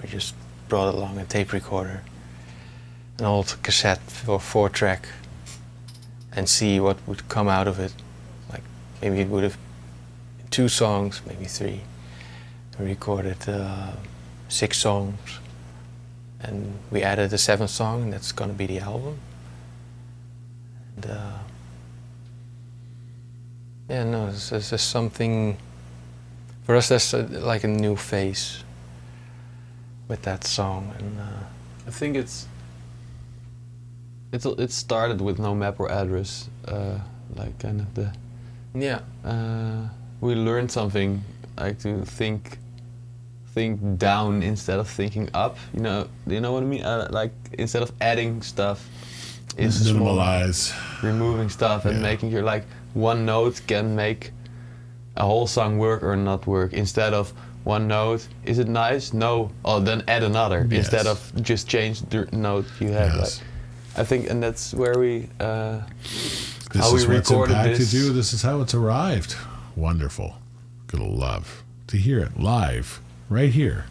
We just brought along a tape recorder, an old cassette or 4-track, and see what would come out of it. Like maybe it would have 2 songs, maybe 3. We recorded 6 songs, and we added a 7th song, and that's going to be the album. And yeah, no, it's just something. For us, that's like a new phase with that song, and I think it started with no map or address, like kind of the yeah. We learned something like to think down instead of thinking up. You know what I mean? Like instead of adding stuff, is minimalize, removing stuff, and making your like one note can make a whole song work or not work. Instead of one note, is it nice? No. Oh, then add another. Yes. Instead of just change the note you have. Yes. Like, I think, and that's where we. This how is we what's recorded impacted this. you. This is how it's arrived. Wonderful. Gonna love to hear it live right here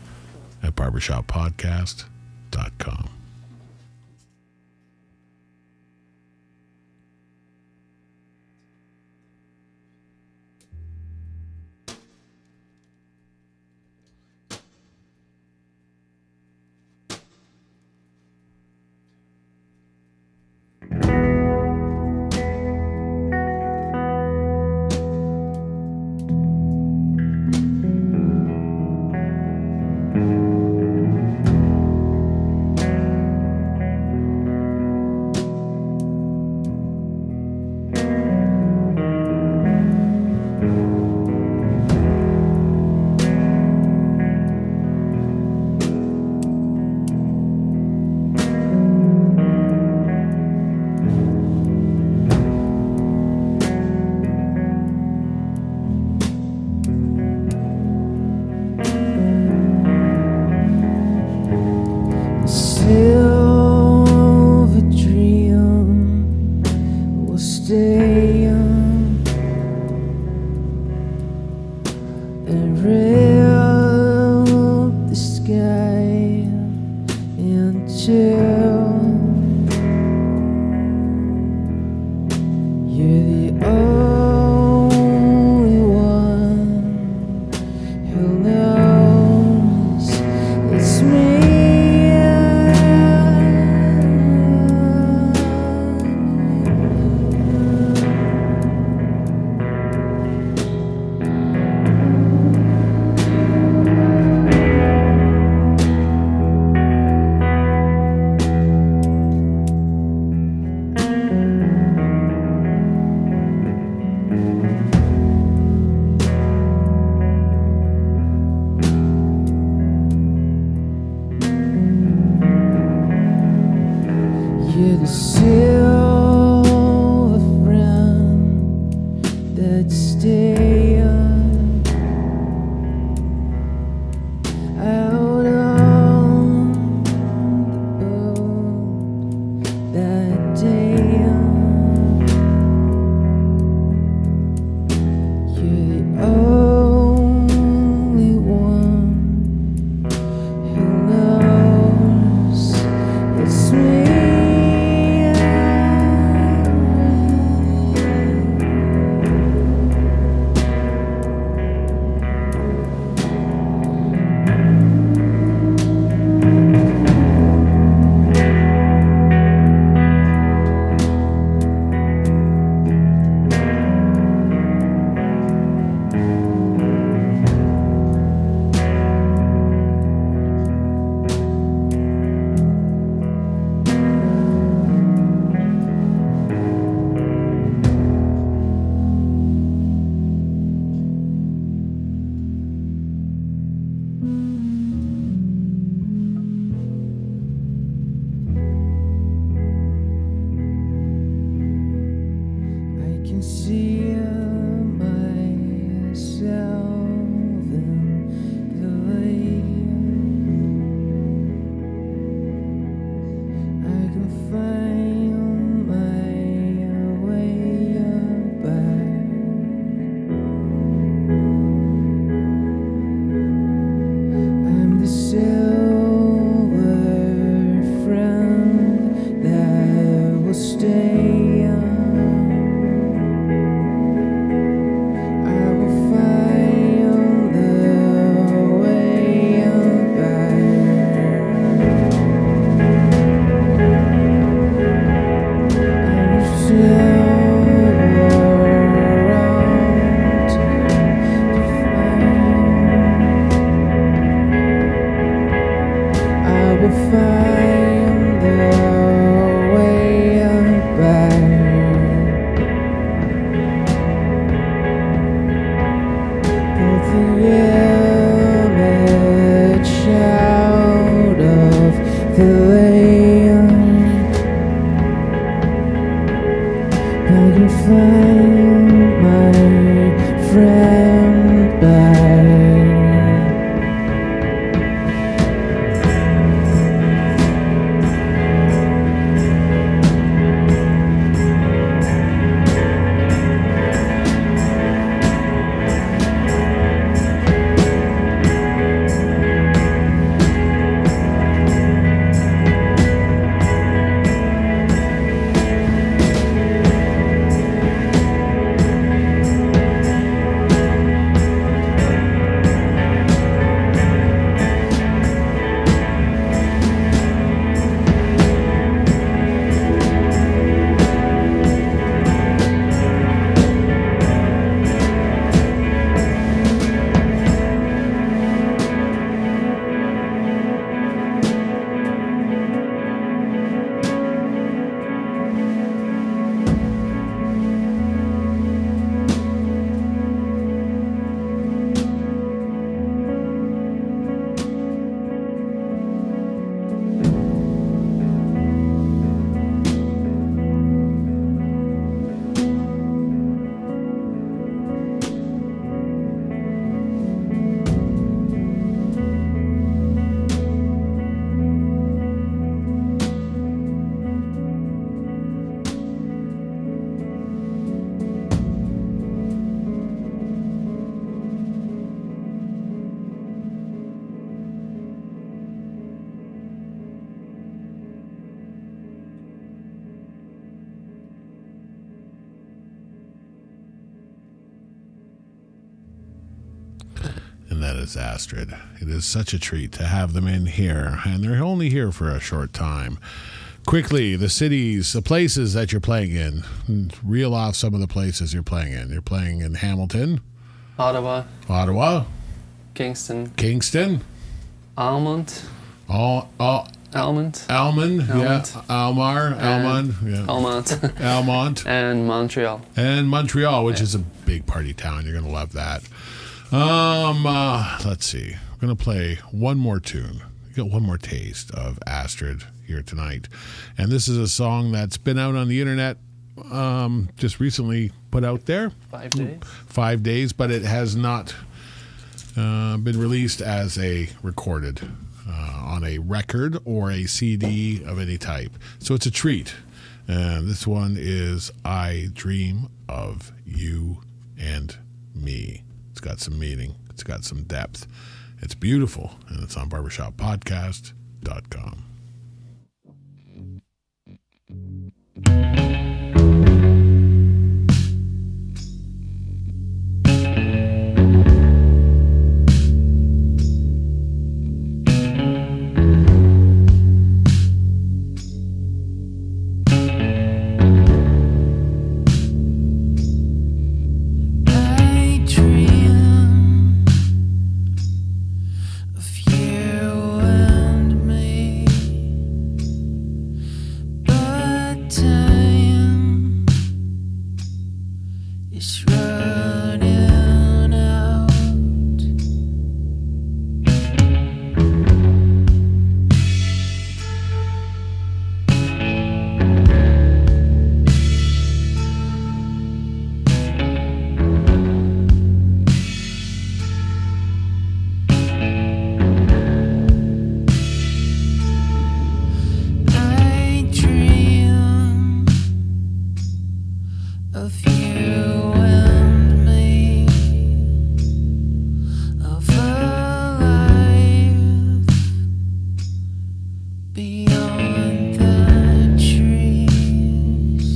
at barbershoppodcast.com. Silver dream will stay on and rail the sky until you're the only one who knows it's me. can see myself in the way. I can find my way back. I'm the silver friend that will stay. I will find the way back. I'm silver around to find. I will find the way back. Pull the image out of the land. I can find my friend back. And that is Aestrid. It is such a treat to have them in here, and they're only here for a short time. Quickly, the cities, the places that you're playing in. Reel off some of the places you're playing in. You're playing in Hamilton, Ottawa, Kingston, Almond, Almond, yeah, Almont, and Montreal. And Montreal, which is a big party town. You're gonna love that. Let's see. I'm gonna play one more tune. You got one more taste of Aestrid here tonight, and this is a song that's been out on the internet, just recently put out there. 5 days. 5 days, but it has not been released as a recorded on a record or a CD of any type. So it's a treat. And this one is I Dream of You and Me. It's got some meaning. It's got some depth. It's beautiful. And it's on barbershoppodcast.com. of you and me, of a life beyond the trees.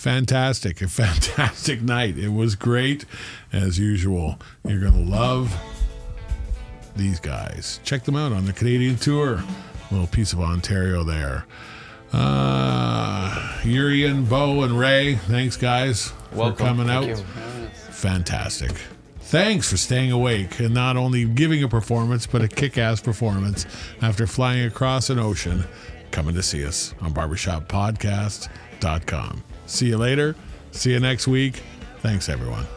fantastic. A fantastic night. It was great, as usual. You're going to love these guys. Check them out on the Canadian tour. A little piece of Ontario there. Urian, Bo, and Ray, thanks, guys, for coming out. You. Fantastic. Thanks for staying awake and not only giving a performance, but a kick-ass performance after flying across an ocean, coming to see us on barbershoppodcast.com. See you later. See you next week. Thanks, everyone.